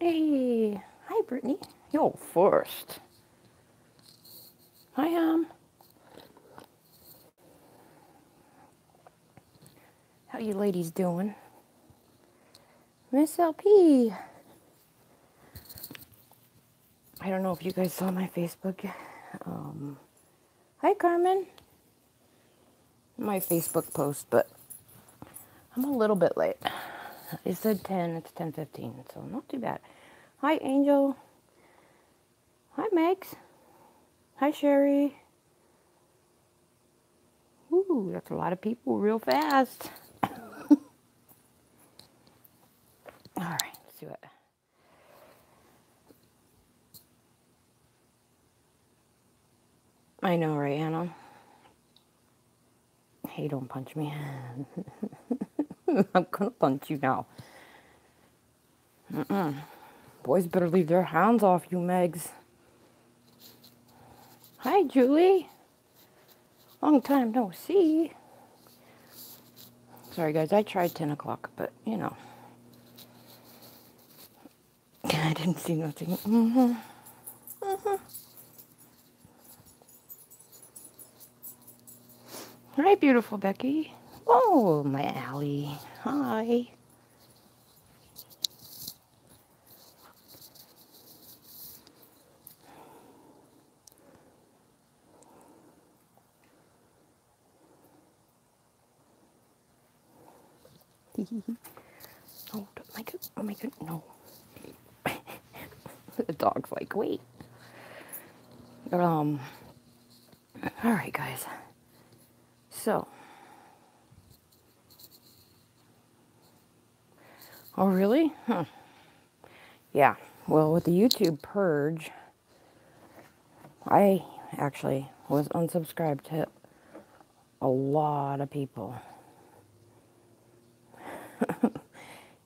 Hey, hi Brittany. Yo, first. Hi, how you ladies doing? Miss LP. I don't know if you guys saw my Facebook. Hi Carmen. My Facebook post, but I'm a little bit late. It said 10, it's 10:15, so not too bad. Hi Angel. Hi Megs. Hi Sherry. Ooh, that's a lot of people real fast. All right, let's do it. I know, right, Anna? Hey, don't punch me. I'm gonna punch you now. Boys better leave their hands off you, Megs. Hi, Julie. Long time no see. Sorry, guys, I tried 10 o'clock, but, you know. I didn't see nothing. Hi, beautiful Becky. Oh, my Allie. Hi. Oh, don't make it. Oh, make it. No. The dog's like, wait. All right, guys. So. Oh, really? Huh. Yeah. Well, with the YouTube purge, I actually was unsubscribed to a lot of people.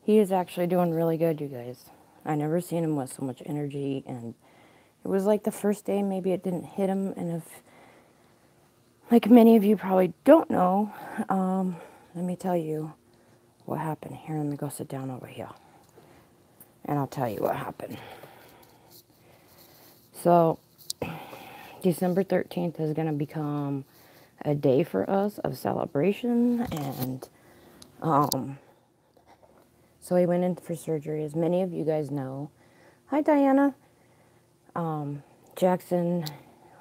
He is actually doing really good, you guys. I never seen him with so much energy, and it was like the first day maybe it didn't hit him, and if, like many of you probably don't know, let me tell you what happened. Here, let me go sit down over here, and I'll tell you what happened. So, December 13th is going to become a day for us of celebration, and so he went in for surgery, as many of you guys know. Hi, Diana. Jackson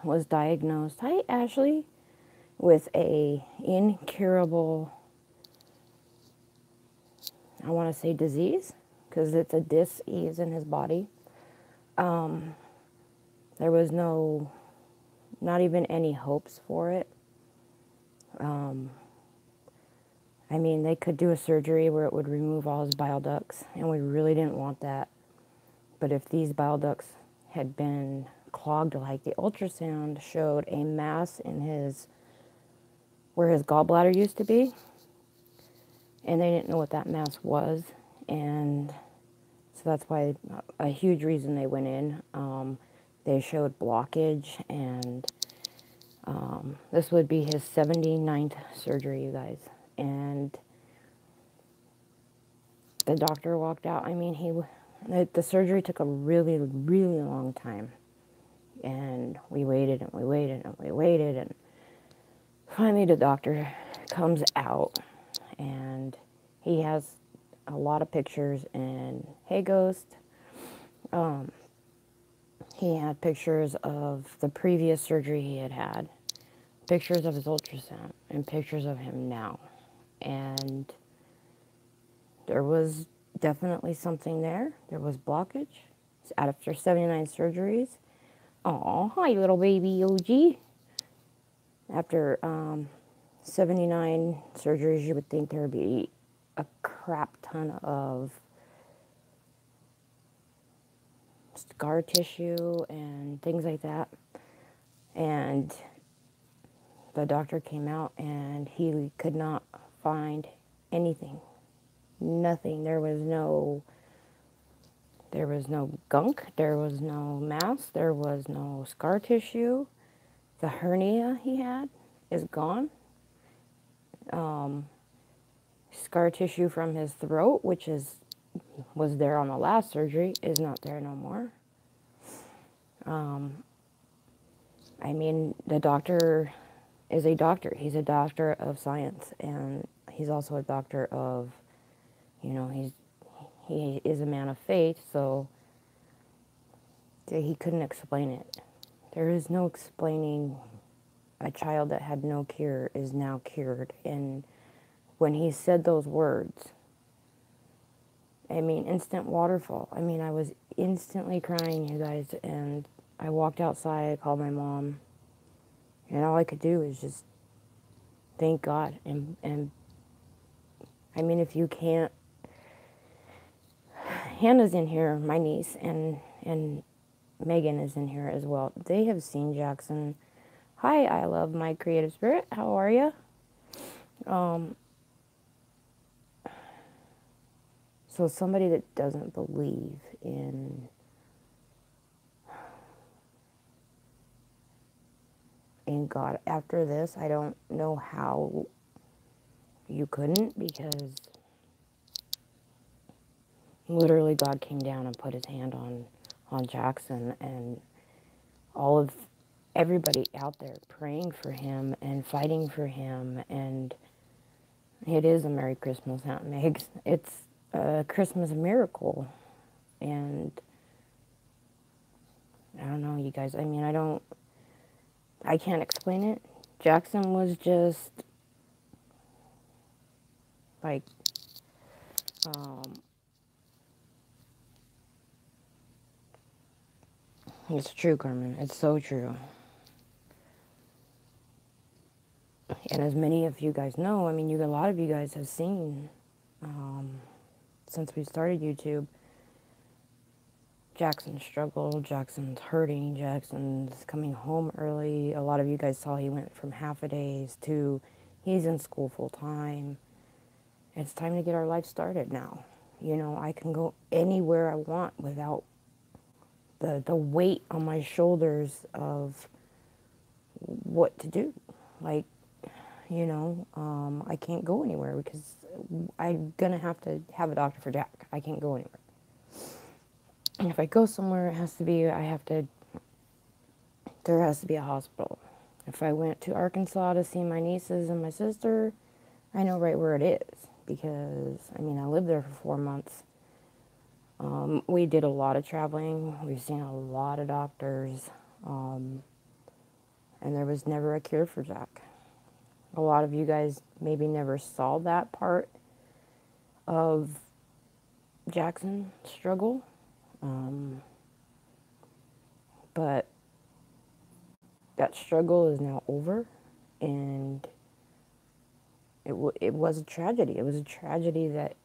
was diagnosed, hi, Ashley, with a incurable, I want to say disease, because it's a dis-ease in his body. There was not even any hopes for it. I mean, they could do a surgery where it would remove all his bile ducts, and we really didn't want that. But if these bile ducts had been clogged, like the ultrasound showed a mass in where his gallbladder used to be, and they didn't know what that mass was, and so that's why a huge reason they went in. They showed blockage, and this would be his 79th surgery, you guys. And the doctor walked out. I mean, the surgery took a really, really long time. And we waited and we waited and we waited. And finally the doctor comes out. And he has a lot of pictures. And, hey, Ghost. He had pictures of the previous surgery he had had. Pictures of his ultrasound. And pictures of him now. And there was definitely something there. There was blockage. After 79 surgeries. Oh, hi, little baby OG. After 79 surgeries, you would think there would be a crap ton of scar tissue and things like that. And the doctor came out and he could not find anything. Nothing. There was no gunk. There was no mass. There was no scar tissue. The hernia he had is gone. Scar tissue from his throat, which is was there on the last surgery is not there no more. I mean, the doctor is a doctor. He's a doctor of science, and he's also a doctor of, he is a man of faith, so he couldn't explain it. There is no explaining a child that had no cure is now cured. And when he said those words, I mean, instant waterfall. I mean, I was instantly crying, you guys, and I walked outside, called my mom, and all I could do was just thank God. And I mean, if you can't, Hannah's in here, my niece, and Megan is in here as well. They have seen Jackson. Hi, I love my creative spirit. How are you? So somebody that doesn't believe in God after this, I don't know how you couldn't, because literally God came down and put his hand on Jackson, and all of everybody out there praying for him and fighting for him. And it is a Merry Christmas, Aunt Megs. It's a Christmas miracle. And I don't know, you guys. I mean, I can't explain it. Jackson was just like, it's true, Carmen. It's so true. And as many of you guys know, I mean, a lot of you guys have seen, since we started YouTube, Jackson's struggle, Jackson's hurting, Jackson's coming home early. A lot of you guys saw he went from half a days to he's in school full time. It's time to get our life started now. I can go anywhere I want without the weight on my shoulders of what to do. Like, I can't go anywhere because I'm going to have a doctor for Jack. I can't go anywhere. And if I go somewhere, there has to be a hospital. If I went to Arkansas to see my nieces and my sister, I know right where it is, because, I mean, I lived there for 4 months. We did a lot of traveling. We've seen a lot of doctors, and there was never a cure for Jack. A lot of you guys maybe never saw that part of Jackson's struggle, but that struggle is now over, and it was a tragedy. It was a tragedy that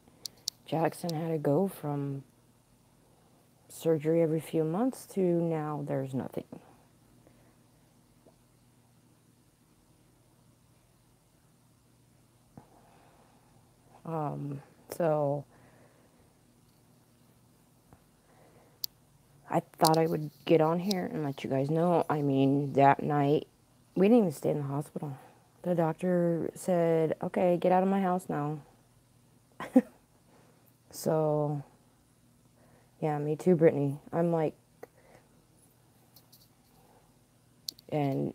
Jackson had to go from surgery every few months to now there's nothing. So I thought I would get on here and let you guys know. I mean, that night, we didn't even stay in the hospital. The doctor said, okay, get out of my house now. So, yeah, me too, Brittany. I'm like, and,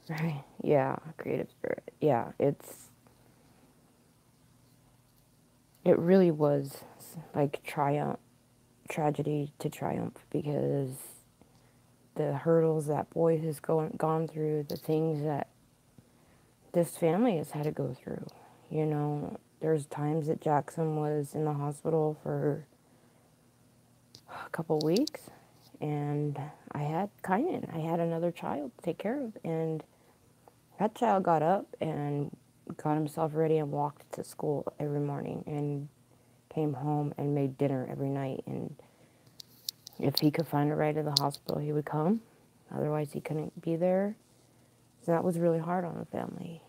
right, yeah, creative spirit. Yeah, it really was like tragedy to triumph, because the hurdles that boy has gone through, the things that this family has had to go through. There's times that Jackson was in the hospital for a couple weeks, and I had Kynan. I had another child to take care of, and that child got up and got himself ready and walked to school every morning and came home and made dinner every night. And if he could find a ride to the hospital, he would come. Otherwise, he couldn't be there. So that was really hard on the family,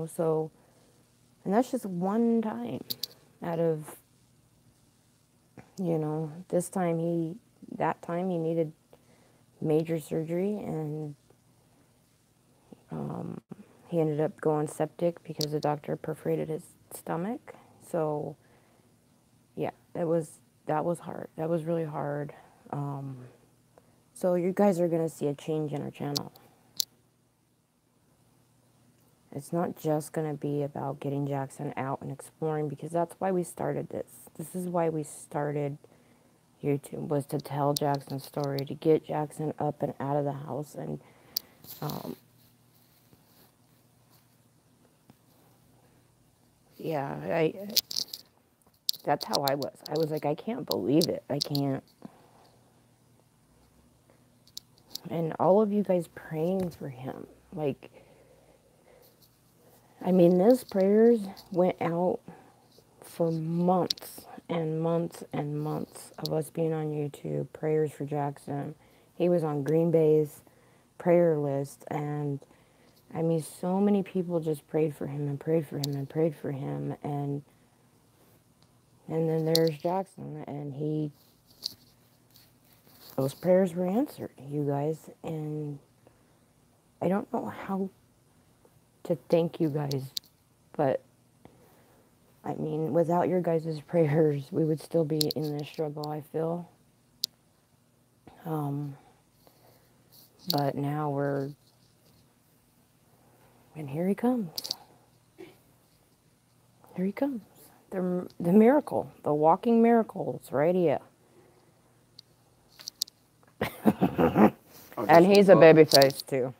So, and that's just one time out of, that time he needed major surgery, and he ended up going septic because the doctor perforated his stomach. So that was hard. That was really hard. So you guys are going to see a change in our channel. It's not just going to be about getting Jackson out and exploring, because that's why we started this. This is why we started YouTube, was to tell Jackson's story, to get Jackson up and out of the house. And yeah, that's how I was. I was like, I can't believe it. I can't. And all of you guys praying for him. Like, I mean, those prayers went out for months and months and months of us being on YouTube. Prayers for Jackson. He was on Green Bay's prayer list. And, I mean, so many people just prayed for him and prayed for him and prayed for him. And then there's Jackson. And those prayers were answered, you guys. And I don't know how to thank you guys, but I mean, without your guys' prayers, we would still be in this struggle, I feel. But now and here he comes. Here he comes. The miracle, the walking miracles right here. And he's a baby face too.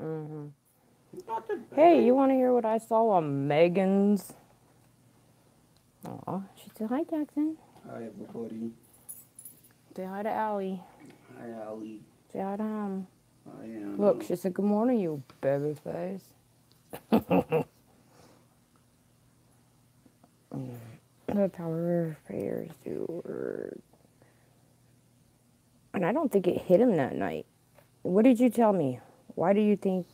Mm-hmm. Hey, you want to hear what I saw on Megan's? Aw, she said, hi, Jackson. Hi, everybody. Say hi to Allie. Hi, Allie. Say hi to him. Hi, Anna. Look, she said, good morning, you baby face. The power of prayers do work. And I don't think it hit him that night. What did you tell me? Why do you think...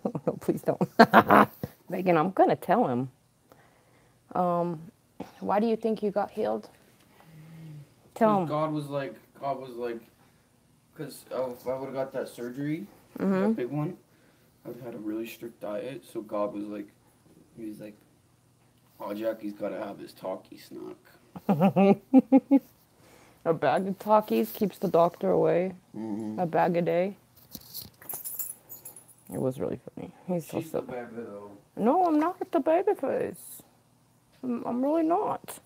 No, please don't. Megan, I'm going to tell him. Why do you think you got healed? Tell him. God was like, because if I would have got that surgery, that big one, I would have had a really strict diet. So God was like, he was like, oh, Jackie's got to have his talkie snack. A bag of Takis keeps the doctor away. A bag a day. It was really funny. He's so She's the baby, though. No, I'm not the baby face. I'm really not.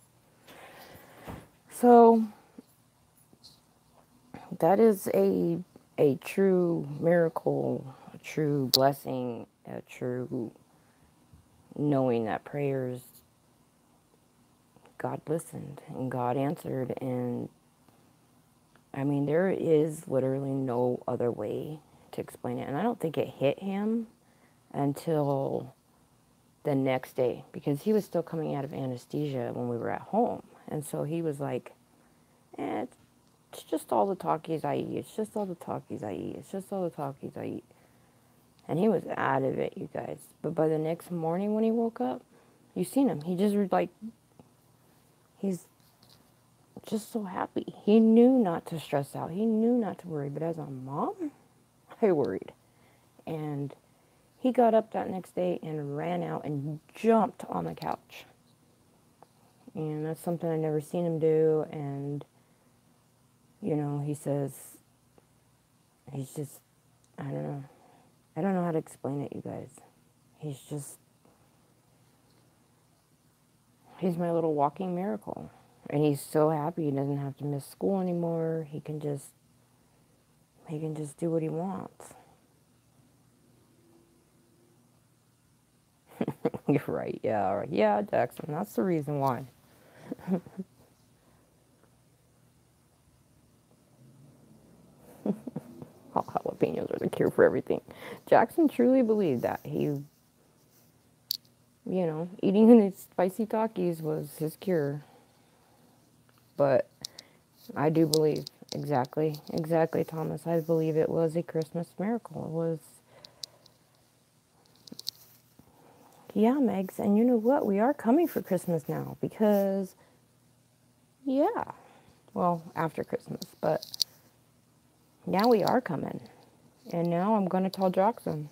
So, that is a true miracle, a true blessing, a true knowing that prayers, God listened and God answered. And I mean, there is literally no other way to explain it. And I don't think it hit him until the next day, because he was still coming out of anesthesia when we were at home. And so he was like, it's just all the Takis I eat. It's just all the Takis I eat. It's just all the Takis I eat. And he was out of it, you guys. But by the next morning when he woke up, you seen him. He just was like, he's just so happy. He knew not to stress out. He knew not to worry. But as a mom, I worried. And he got up that next day and ran out and jumped on the couch. And that's something I never seen him do. And, you know, he says, he's just, I don't know. I don't know how to explain it, you guys. He's my little walking miracle. And he's so happy he doesn't have to miss school anymore. He can just do what he wants. You're right. Yeah, all right. Yeah, Jackson, that's the reason why. Oh, jalapenos are the cure for everything. Jackson truly believed that. He, you know, eating his spicy Takis was his cure. But I do believe, exactly, Thomas. I believe it was a Christmas miracle. It was, yeah, Megs. And you know what? We are coming for Christmas now because, yeah, well, after Christmas. But now we are coming. And now I'm going to tell Jackson.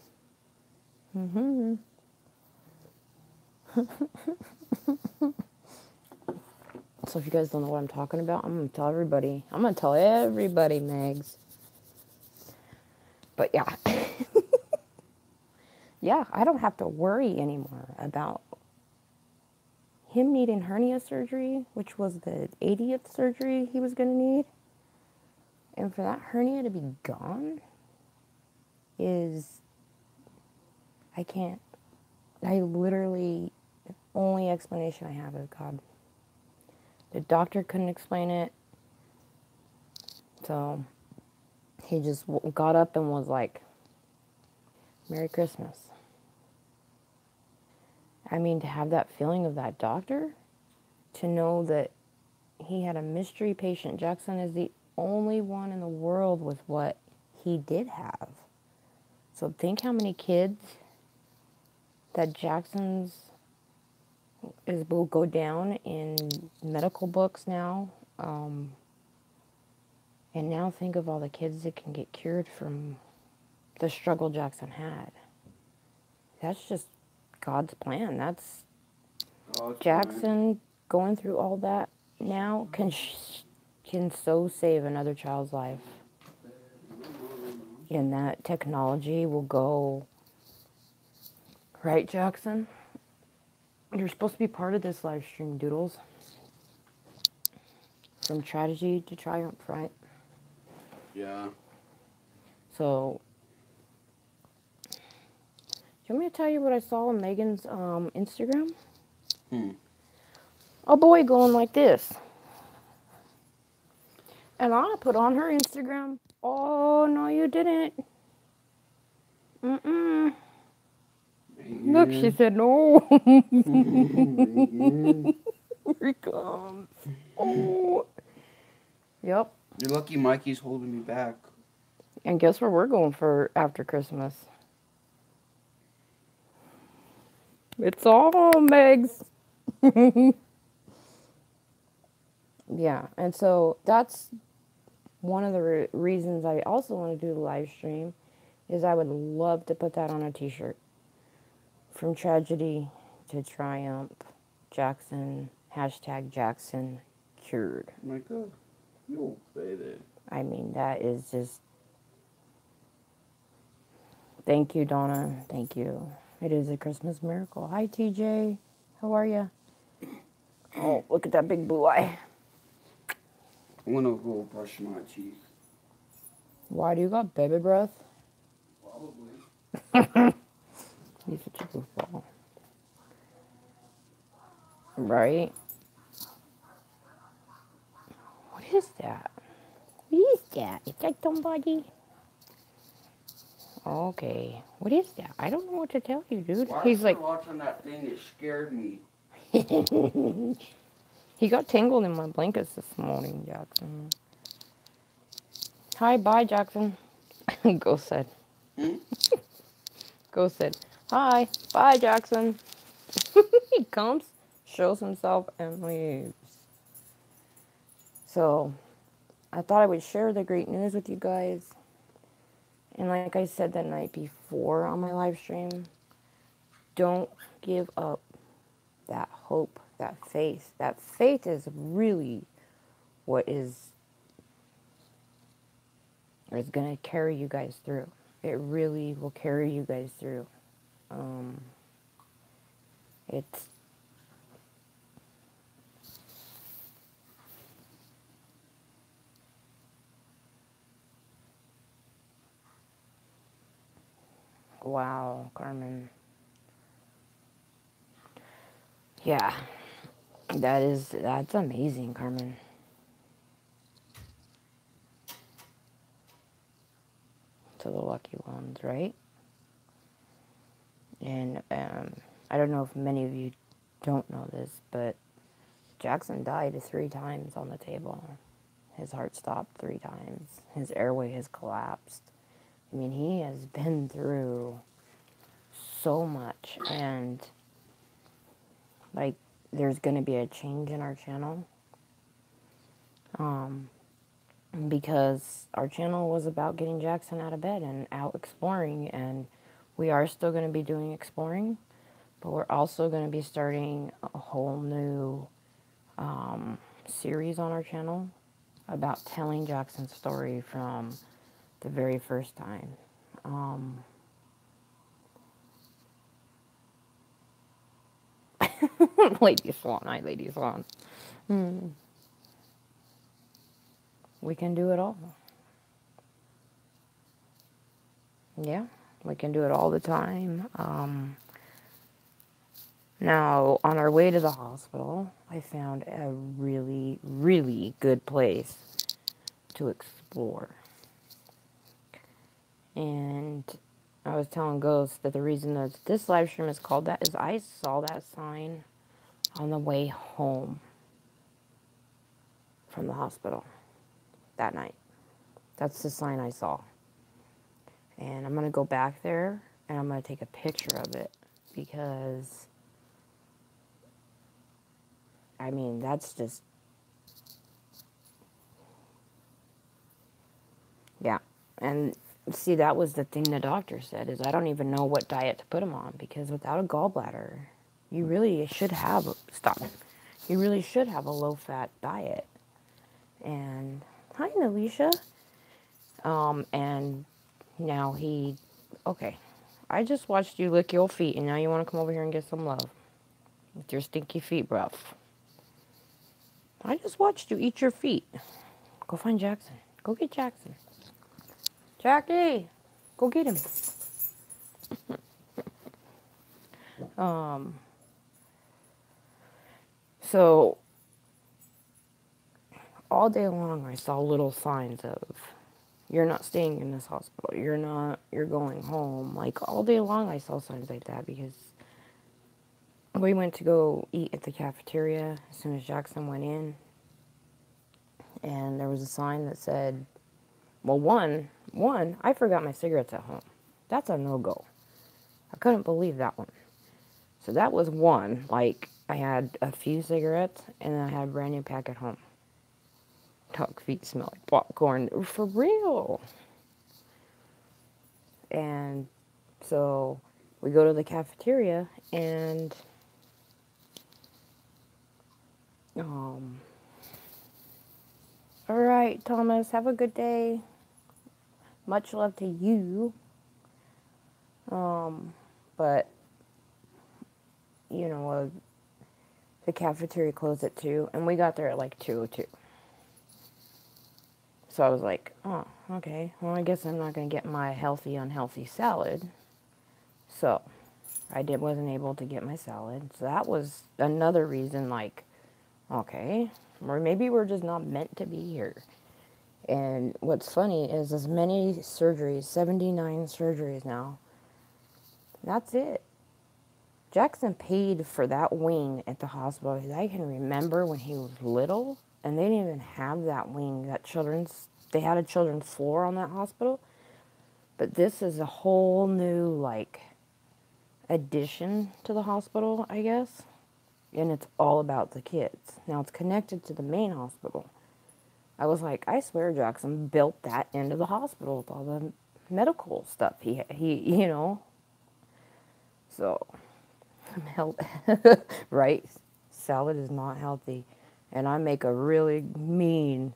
So if you guys don't know what I'm talking about, I'm going to tell everybody. I'm going to tell everybody, Megs. But yeah. Yeah, I don't have to worry anymore about him needing hernia surgery, which was the 80th surgery he was going to need. And for that hernia to be gone is, I can't, I literally, the only explanation I have is God. The doctor couldn't explain it. So he just got up and was like, Merry Christmas. I mean, to have that feeling of that doctor, to know that he had a mystery patient. Jackson is the only one in the world with what he did have. So think how many kids that Jackson's will go down in medical books now. And now think of all the kids that can get cured from the struggle Jackson had. That's just God's plan. That's God's Jackson going through all that now can so save another child's life. And that technology will go, right, Jackson? You're supposed to be part of this live stream, Doodles. From tragedy to triumph, right? Yeah. So, do you want me to tell you what I saw on Megan's Instagram? A boy going like this. And I put on her Instagram, oh, no, you didn't. Mm-mm. Look, she said no. Here he comes. Oh. Yep. You're lucky Mikey's holding me back. And guess where we're going for after Christmas? It's all Megs. Yeah, and so that's one of the reasons I also want to do the live stream is I would love to put that on a t-shirt. From tragedy to triumph, Jackson, hashtag Jackson cured. My God, you'll say that. I mean, that is just, thank you, Donna, thank you. It is a Christmas miracle. Hi, TJ, how are you? Oh, look at that big blue eye. I'm gonna go brush my teeth. Why do you got baby breath? Probably. He's such a goofball. Right? What is that? What is that? Is that somebody? Okay. What is that? I don't know what to tell you, dude. Why He's like, watching that thing? It scared me. he got tangled in my blankets this morning, Jackson. Hi, bye, Jackson. Ghost said. Ghost said, hi, bye, Jackson. He comes, shows himself, and leaves. So, I thought I would share the great news with you guys. And like I said the night before on my live stream, don't give up that hope, that faith. That faith is really what is going to carry you guys through. It really will carry you guys through. It's wow, Carmen. Yeah, that's amazing, Carmen. To the lucky ones, right? And I don't know if many of you don't know this, but Jackson died 3 times on the table. His heart stopped 3 times. His airway has collapsed. I mean, he has been through so much, and like, there's going to be a change in our channel. Because our channel was about getting Jackson out of bed and out exploring, and we are still going to be doing exploring, but we're also going to be starting a whole new series on our channel about telling Jackson's story from the very first time. Lady Swan, hi Lady Swan. We can do it all. Yeah, we can do it all the time. Now, on our way to the hospital, I found a really, really good place to explore. And I was telling Ghost that the reason that this live stream is called that is I saw that sign on the way home from the hospital that night. That's the sign I saw. And I'm going to go back there and I'm going to take a picture of it because, I mean, that's just, yeah. And see, that was the thing the doctor said is I don't even know what diet to put him on because without a gallbladder, you really should have, you really should have a low-fat diet. And, hi, Nalisha. And now okay, I just watched you lick your feet, and now you want to come over here and get some love with your stinky feet, bruv. I just watched you eat your feet. Go find Jackson. Go get Jackson. Jackie, go get him. So, all day long I saw little signs of, you're not staying in this hospital, you're going home. Like, all day long I saw signs like that because we went to go eat at the cafeteria as soon as Jackson went in. And there was a sign that said, well, one, I forgot my cigarettes at home. That's a no-go. I couldn't believe that one. So that was one. Like, I had a few cigarettes, and I had a brand new pack at home. Dog feet smell like popcorn. For real. And so we go to the cafeteria, and all right, Thomas, have a good day. Much love to you. But you know, the cafeteria closed at 2, and we got there at like 2:02. So I was like, oh, okay, well, I guess I'm not going to get my healthy, unhealthy salad. So I wasn't able to get my salad. So that was another reason, like, okay, or maybe we're just not meant to be here. And what's funny is as many surgeries, 79 surgeries now, that's it. Jackson paid for that wing at the hospital. I can remember when he was little, and they didn't even have that wing, they had a children's floor on that hospital. But this is a whole new, like, addition to the hospital, I guess. And it's all about the kids. Now, it's connected to the main hospital. I was like, I swear Jackson built that into the hospital with all the medical stuff he you know. So, right? Salad is not healthy. And I make a really mean,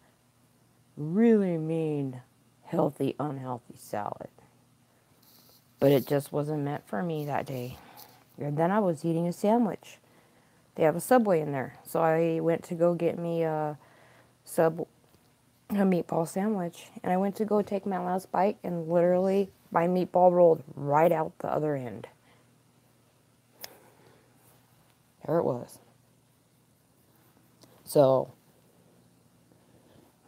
healthy, unhealthy salad. But it just wasn't meant for me that day. And then I was eating a sandwich. They have a Subway in there. So I went to go get me a meatball sandwich. And I went to go take my last bite, and literally my meatball rolled right out the other end. There it was. So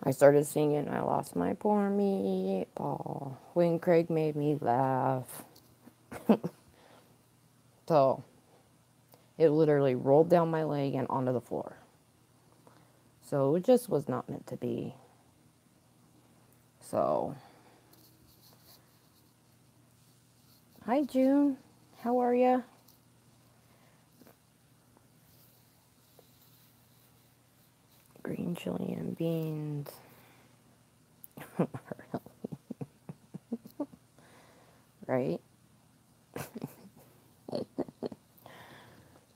I started singing, I lost my poor meatball when Craig made me laugh. So it literally rolled down my leg and onto the floor. So it just was not meant to be. So, hi June, how are ya? Green chili and beans. Right?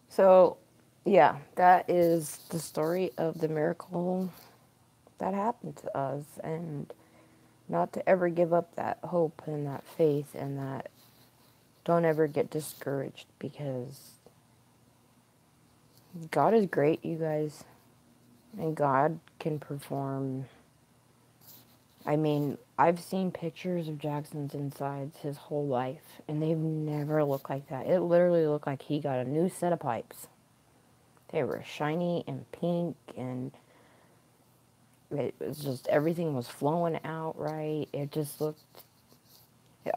So, yeah, that is the story of the miracle that happened to us, and not to ever give up that hope and that faith, and that don't ever get discouraged, because God is great, you guys, and God can perform. I mean, I've seen pictures of Jackson's insides his whole life, and they've never looked like that. It literally looked like he got a new set of pipes. They were shiny and pink, and it was just, everything was flowing out right. It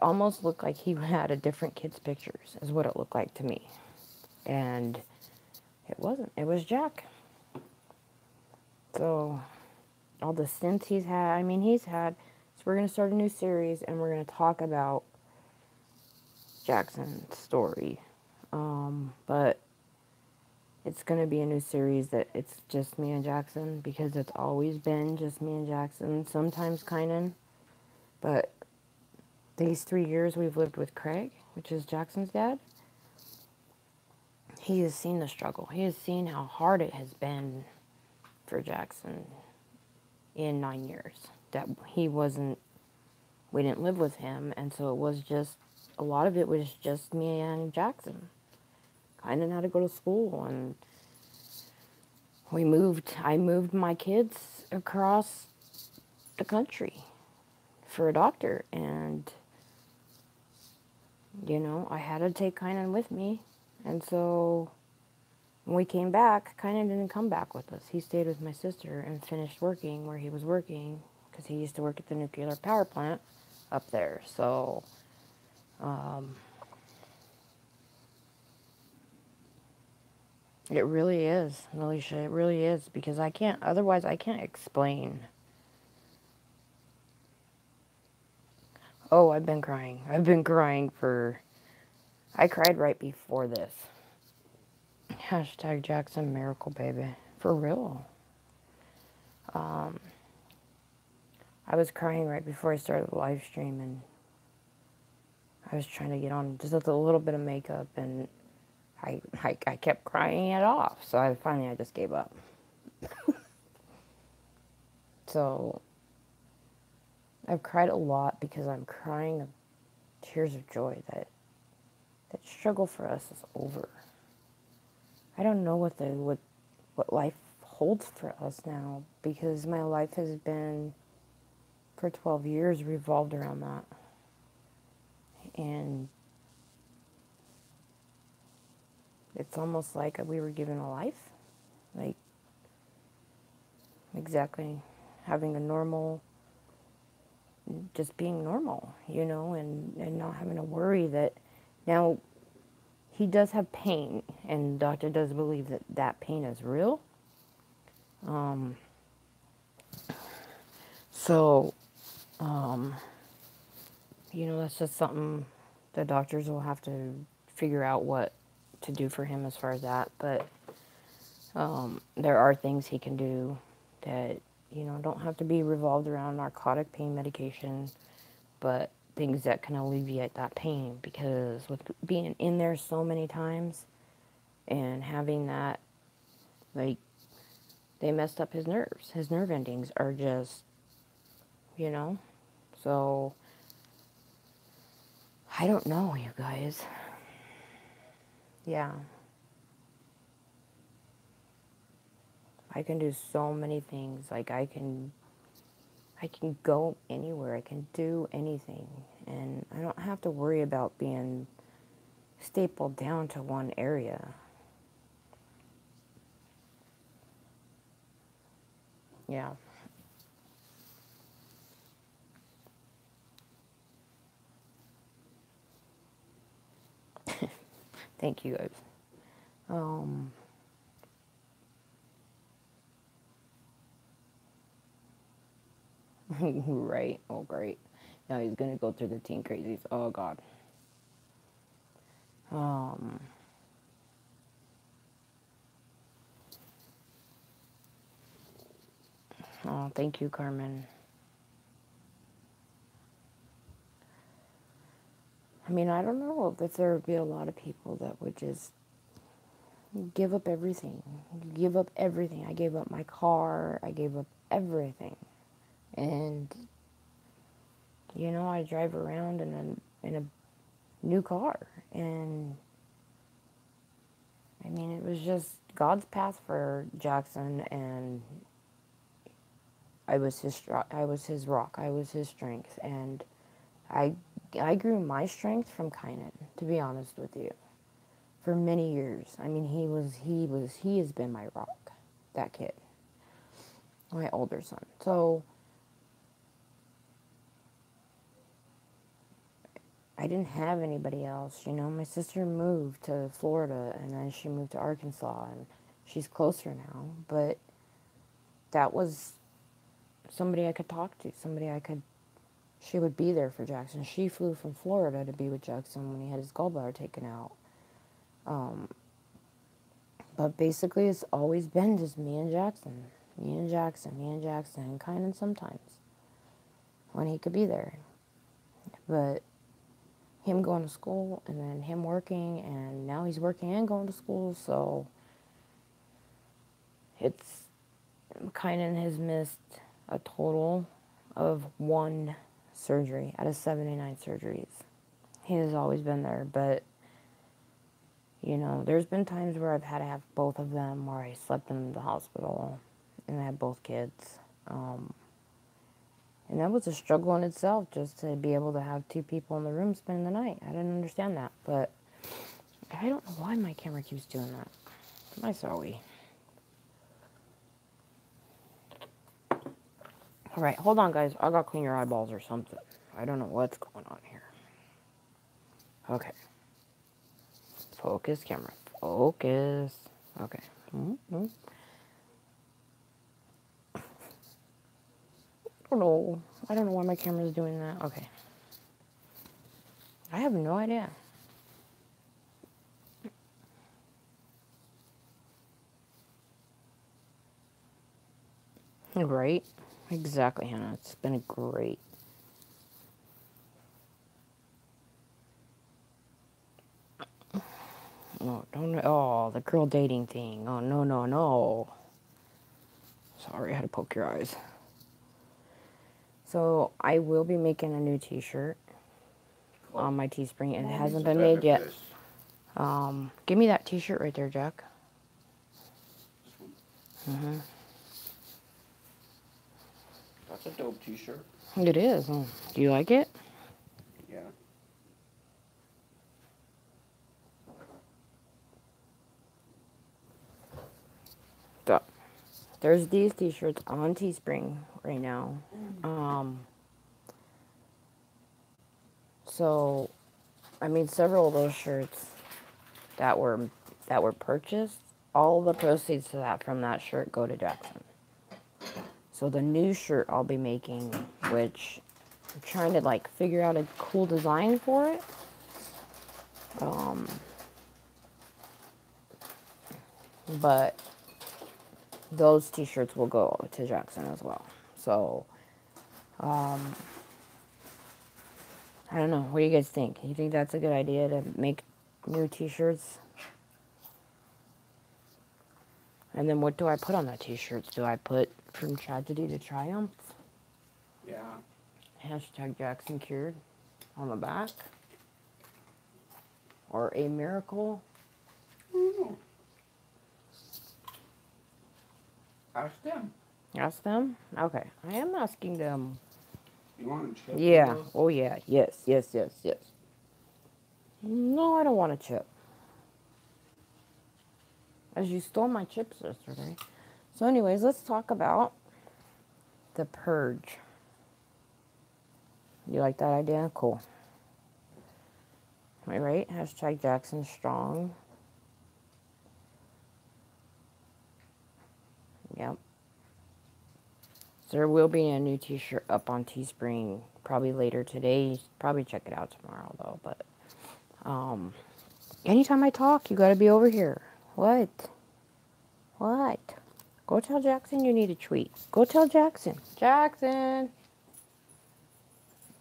almost looked like he had a different kid's pictures, is what it looked like to me. And it wasn't. It was Jack. So, all the stints he's had, I mean, so we're going to start a new series, and we're going to talk about Jackson's story. But it's going to be a new series that it's just me and Jackson, because it's always been just me and Jackson, sometimes Kynan. But these 3 years we've lived with Craig, which is Jackson's dad, he has seen the struggle. He has seen how hard it has been for Jackson in 9 years. That we didn't live with him, and so it was just, a lot of it was just me and Jackson. Kynan had to go to school, and I moved my kids across the country for a doctor, and, I had to take Kynan with me, and so when we came back, Kynan didn't come back with us. He stayed with my sister and finished working where he was working, because he used to work at the nuclear power plant up there, so, it really is, Alicia, it really is, because otherwise I can't explain. Oh, I've been crying. I cried right before this. Hashtag Jackson Miracle Baby. For real. I was crying right before I started the live stream, and I was trying to get on just with a little bit of makeup, and I kept crying it off. So I just gave up. So I've cried a lot because I'm crying of tears of joy that struggle for us is over. I don't know what life holds for us now, because my life has been, for 12 years, revolved around that. And it's almost like we were given a life. Like, exactly. Having a normal, just being normal, and not having to worry that now he does have pain, and the doctor does believe that that pain is real. So, that's just something the doctors will have to figure out what to do for him as far as that. But there are things he can do that, don't have to be revolved around narcotic pain medication, but things that can alleviate that pain. Because with being in there so many times and having that, like, they messed up his nerves. His nerve endings are just, so I don't know, you guys. Yeah. I can do so many things. Like, I can go anywhere. I can do anything. And I don't have to worry about being stapled down to one area. Yeah. Thank you guys. Right. Oh, great. Now he's gonna go through the teen crazies. Oh, God. Um, oh, thank you, Carmen. I mean, I don't know if there would be a lot of people that would just, give up everything. You give up everything. I gave up my car. I gave up everything. And, you know, I drive around in a new car. And, I mean, it was just God's path for Jackson, and I was his rock. I was his strength. And I grew my strength from Kynan, to be honest with you, for many years. I mean, he has been my rock, that kid, my older son. So I didn't have anybody else, you know. My sister moved to Florida, and then she moved to Arkansas, and she's closer now. But that was somebody I could talk to, she would be there for Jackson. She flew from Florida to be with Jackson when he had his gallbladder taken out. But basically, it's always been just me and Jackson, and Kynan sometimes, when he could be there. But him going to school, and then him working, and now he's working and going to school, so Kynan has missed a total of 1 surgery out of 79 surgeries. He has always been there, but, you know, there's been times where I've had to have both of them, where I slept in the hospital, and I had both kids. And that was a struggle in itself, just to be able to have 2 people in the room spending the night. I didn't understand that, but I don't know why my camera keeps doing that. I'm sorry. Alright, hold on, guys. I gotta clean your eyeballs or something. I don't know what's going on here. Okay. Focus, camera. Focus. Okay. Mm-hmm. I don't know why my camera's doing that. Okay. I have no idea. Right? Exactly, Hannah. It's been a great. No, don't. Oh, the girl dating thing. Oh, no, no, no. Sorry, I had to poke your eyes. So, I will be making a new t-shirt on my Teespring. It hasn't been made yet. Give me that t-shirt right there, Jack. Mm-hmm. That's a dope t-shirt. It is. Do you like it? Yeah. So, there's these t-shirts on Teespring right now. So, I made several of those shirts that were purchased. All the proceeds from that shirt go to Jackson. So the new shirt I'll be making, which I'm trying to like figure out a cool design for it. But those t-shirts will go to Jackson as well. So, I don't know. What do you guys think? You think that's a good idea to make new t-shirts? And then what do I put on the t-shirts? Do I put from tragedy to triumph? Yeah. Hashtag Jackson cured on the back? Or a miracle? Ask them. Ask them? Okay. I am asking them. You want a chip? Yeah. Oh, yeah. Yes. No, I don't want a chip. As you stole my chips yesterday. So anyways, let's talk about the Purge. You like that idea? Cool. Am I right? Hashtag Jackson Strong. Yep. So there will be a new t-shirt up on Teespring probably later today. Probably check it out tomorrow though. But anytime I talk, you gotta be over here. What? Go tell Jackson you need a treat. Go tell Jackson. Jackson.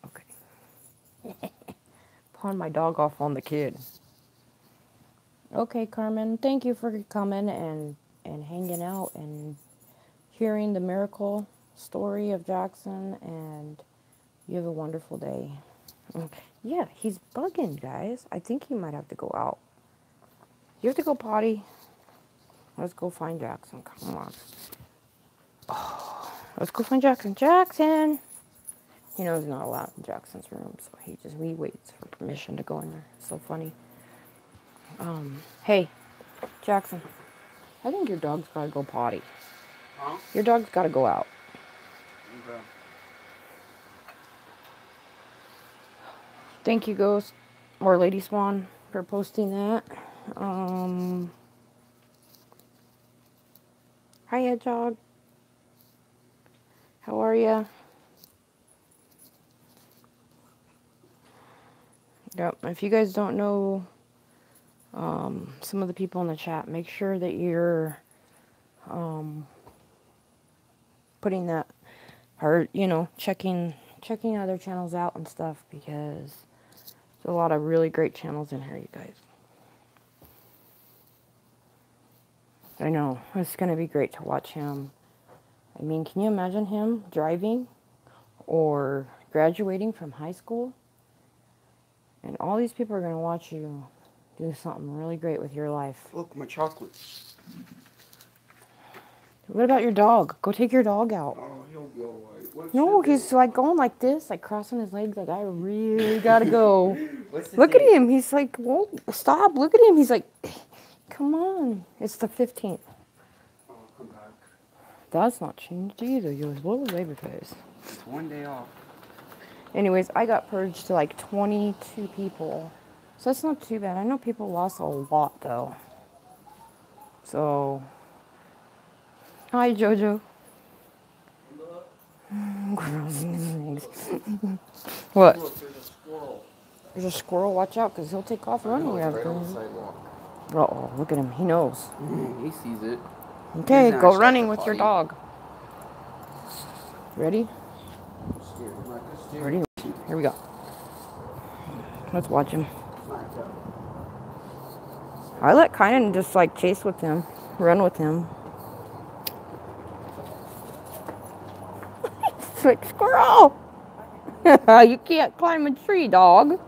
Okay. Pawn my dog off on the kid. Okay, Carmen, thank you for coming and hanging out and hearing the miracle story of Jackson, and you have a wonderful day. Okay. Yeah, he's bugging, guys. I think he might have to go out. You have to go potty. Let's go find Jackson. Come on. Let's go find Jackson. Jackson! He knows he's not allowed in Jackson's room, so he waits for permission to go in there. It's so funny. Hey, Jackson. I think your dog's gotta go potty. Huh? Your dog's gotta go out. Okay. Thank you, Ghost, or Lady Swan, for posting that. Hi, Hedgehog. How are ya? Yep, if you guys don't know some of the people in the chat, make sure that you're putting that, or, you know, checking other channels out and stuff, because there's a lot of really great channels in here, you guys. I know, it's going to be great to watch him. I mean, can you imagine him driving or graduating from high school? And all these people are going to watch you do something really great with your life. Look, my chocolate. What about your dog? Go take your dog out. Oh, he'll be alright. No, he's like going like this, like crossing his legs, like I really gotta go. Look date? at him. He's like, whoa, stop. Look at him. He's like, come on. It's the 15th. Oh, come back. That's not changed either. Yours. What was Labor Days? It's one day off. Anyways, I got purged to like 22 people. So that's not too bad. I know people lost a lot though. So, hi Jojo. What? Look, there's a squirrel. There's a squirrel. Watch out, because he'll take off running. Right on the sidewalk. Uh-oh, look at him. He knows. He sees it. Okay, go running with your dog. Ready? Ready? Here we go. Let's watch him. I let Kynan just like chase with him, run with him. Slick squirrel! You can't climb a tree, dog.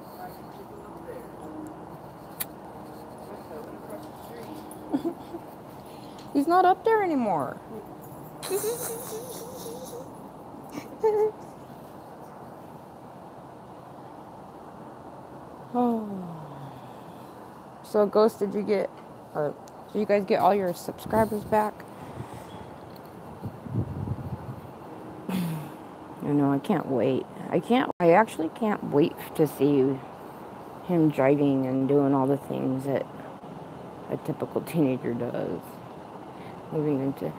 He's not up there anymore. Oh. So, Ghost, did you guys get all your subscribers back? I know, I can't wait. I actually can't wait to see him driving and doing all the things that a typical teenager does. Moving into,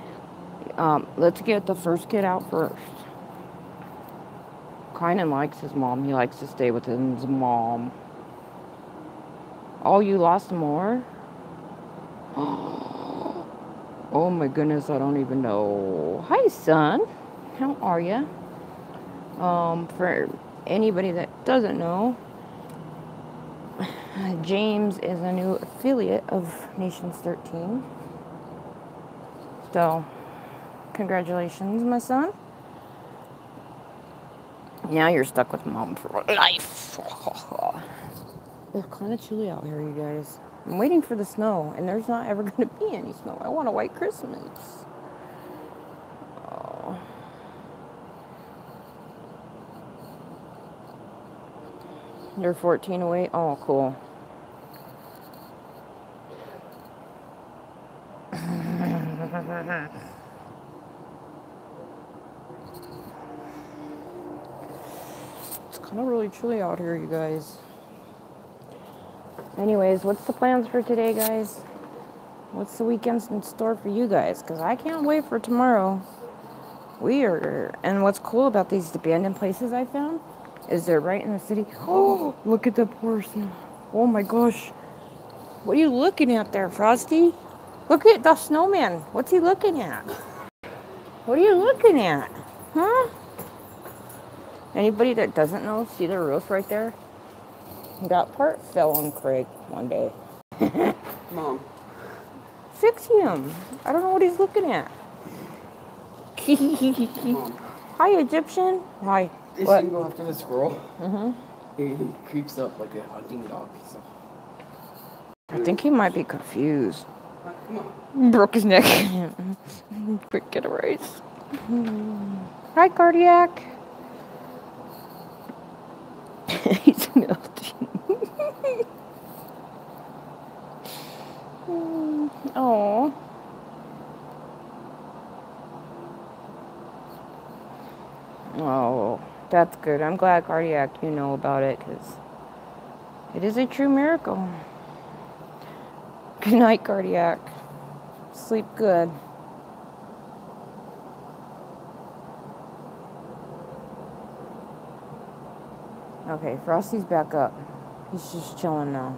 let's get the first kid out first. Kynan likes his mom. He likes to stay with his mom. Oh, you lost more? Oh my goodness, I don't even know. Hi, son. How are you? For anybody that doesn't know, James is a new affiliate of Nations 13. So, congratulations, my son. Now you're stuck with mom for life. It's kind of chilly out here, you guys. I'm waiting for the snow, and there's not ever going to be any snow. I want a white Christmas. Oh. They're 14 away. Oh, cool. It's kind of really chilly out here, you guys. Anyways, what's the plans for today, guys? What's the weekend in store for you guys? Because I can't wait for tomorrow. And what's cool about these abandoned places I found is they're right in the city. Oh, look at the person. Oh my gosh. What are you looking at there, Frosty? Look at the snowman. What's he looking at? What are you looking at? Huh? Anybody that doesn't know, see the roof right there? That part fell on Craig one day. Mom. Fix him. I don't know what he's looking at. Mom. Hi, Egyptian. Hi. This What? thing go after the squirrel. Mm-hmm. He creeps up like a hunting dog. So. I think he might be confused. Come on. Broke his neck. Quick, get a race. Hi, cardiac. He's melting. Oh. Oh, that's good. I'm glad, cardiac, you know about it, because it is a true miracle. Good night, cardiac. Sleep good. Okay, Frosty's back up. He's just chilling now.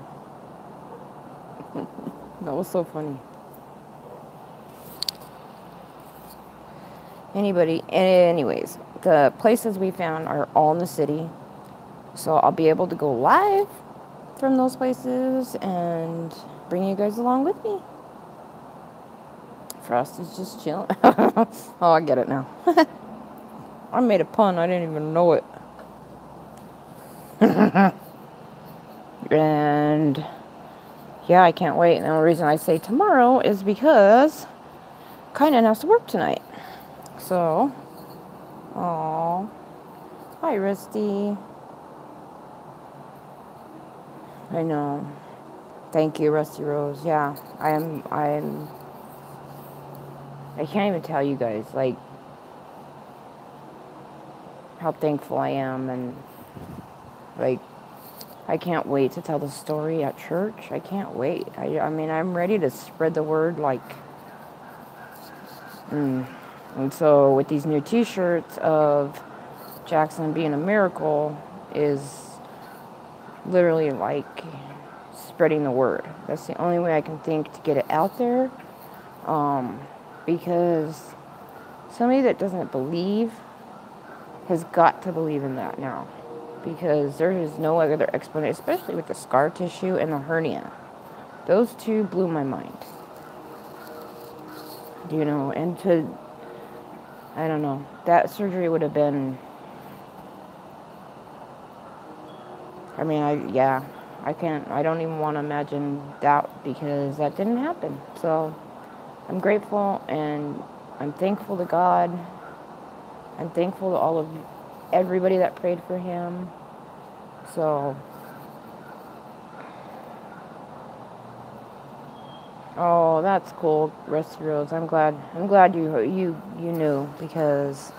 That was so funny. Anyways, the places we found are all in the city. So I'll be able to go live from those places and bring you guys along with me. Frosty's just chilling. Oh, I get it now. I made a pun. I didn't even know it. And yeah, I can't wait. And the only reason I say tomorrow is because Kynan has to work tonight. So, oh, hi, Rusty. I know. Thank you, Rusty Rose. Yeah, I can't even tell you guys, like, how thankful I am, and, like, I can't wait to tell the story at church. I can't wait. I mean, I'm ready to spread the word, like, and so with these new t-shirts of Jackson being a miracle is literally like spreading the word. That's the only way I can think to get it out there, because somebody that doesn't believe has got to believe in that now, because there is no other explanation, especially with the scar tissue and the hernia. Those two blew my mind. You know, and I don't know, that surgery would have been, I mean, I don't even want to imagine that, because that didn't happen. So I'm grateful, and I'm thankful to God. I'm thankful to everybody that prayed for him. So, oh, that's cool, Rusty Rose. I'm glad you knew, because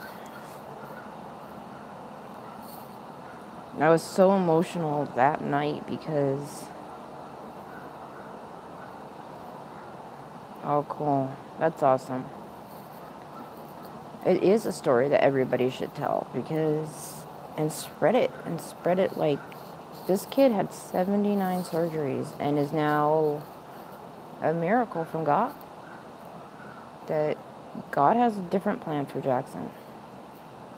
I was so emotional that night, because, oh, cool. That's awesome. It is a story that everybody should tell, and spread it like, this kid had 79 surgeries and is now a miracle from God. That God has a different plan for Jackson.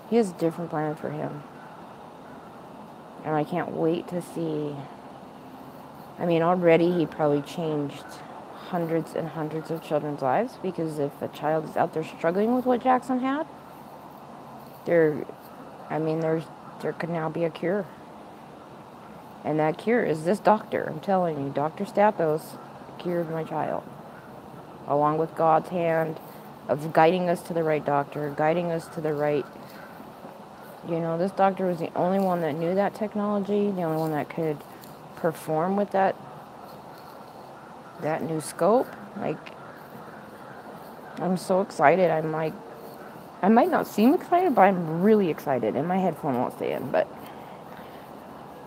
He has a different plan for him. And I can't wait to see. I mean, already he probably changed hundreds and hundreds of children's lives, because if a child is out there struggling with what Jackson had, there could now be a cure. And that cure is this doctor. I'm telling you, Dr. Stathos cured my child. Along with God's hand of guiding us to the right doctor, guiding us to the right, this doctor was the only one that knew that technology, the only one that could perform with that new scope. Like, I'm so excited. I'm like, I might not seem excited, but I'm really excited, and my headphone won't stay in, but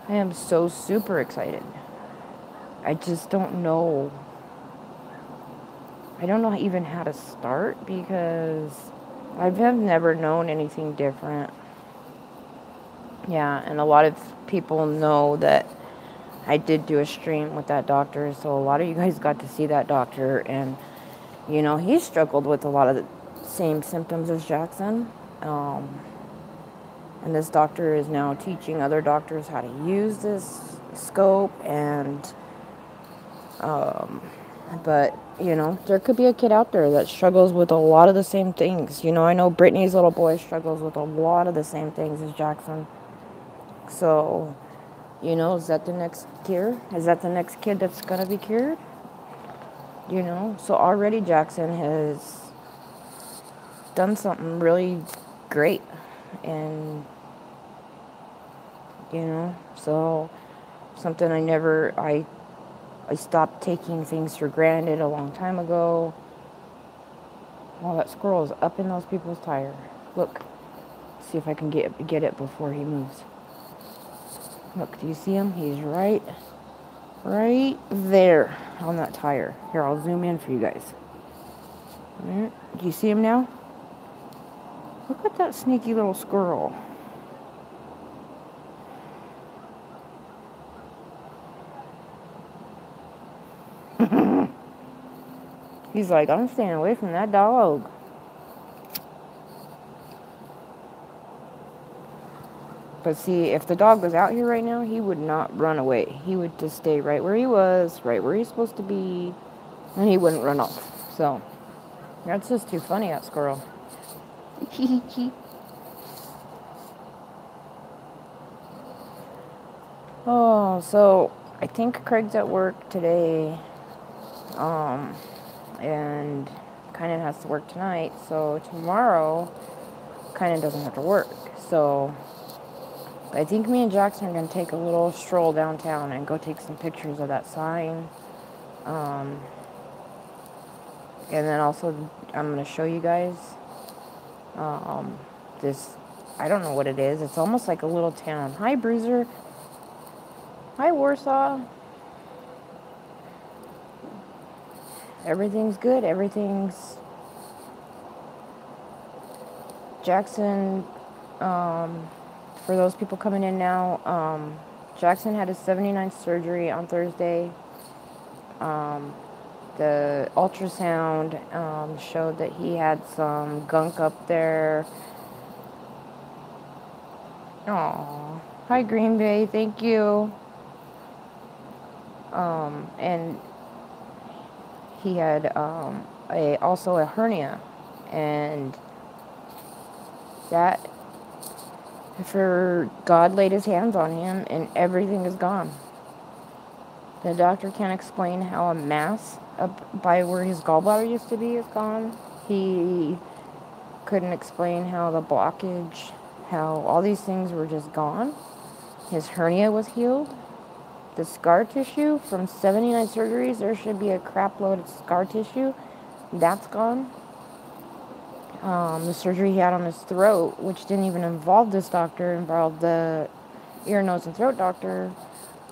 I am so super excited. I just don't know. I don't know even how to start, because I've never known anything different. Yeah, and a lot of people know that I did do a stream with that doctor, so a lot of you guys got to see that doctor, and, he struggled with a lot of the same symptoms as Jackson. And this doctor is now teaching other doctors how to use this scope, and But, you know, there could be a kid out there that struggles with a lot of the same things. You know, I know Brittany's little boy struggles with a lot of the same things as Jackson. So, you know, is that the next cure? Is that the next kid that's going to be cured? You know, so already Jackson has done something really great. And, you know, so something I stopped taking things for granted a long time ago. Well, that squirrel is up in those people's tire. Look, see if I can get it before he moves. Look, do you see him? He's right there on that tire. Here, I'll zoom in for you guys. Do you see him now? Look at that sneaky little squirrel. He's like, I'm staying away from that dog. But see, if the dog was out here right now, he would not run away. He would just stay right where he was, right where he's supposed to be, and he wouldn't run off. So, that's just too funny, that squirrel. Oh, so I think Craig's at work today, and kind of has to work tonight. So tomorrow, kind of doesn't have to work. So I think me and Jackson are going to take a little stroll downtown and go take some pictures of that sign. And then also, I'm going to show you guys this, I don't know what it is. It's almost like a little town. Hi, Bruiser. Hi, Warsaw. Everything's good. Everything's... Jackson, for those people coming in now, Jackson had his 79th surgery on Thursday. The ultrasound showed that he had some gunk up there. Aww. Hi, Green Bay. Thank you. And he had also a hernia. And that, for God laid his hands on him and everything is gone. The doctor can't explain how a mass up by where his gallbladder used to be is gone. He couldn't explain how the blockage, how all these things were just gone. His hernia was healed. The scar tissue from 79 surgeries, there should be a crap load of scar tissue. That's gone. The surgery he had on his throat, which didn't even involve this doctor, involved the ear, nose, and throat doctor.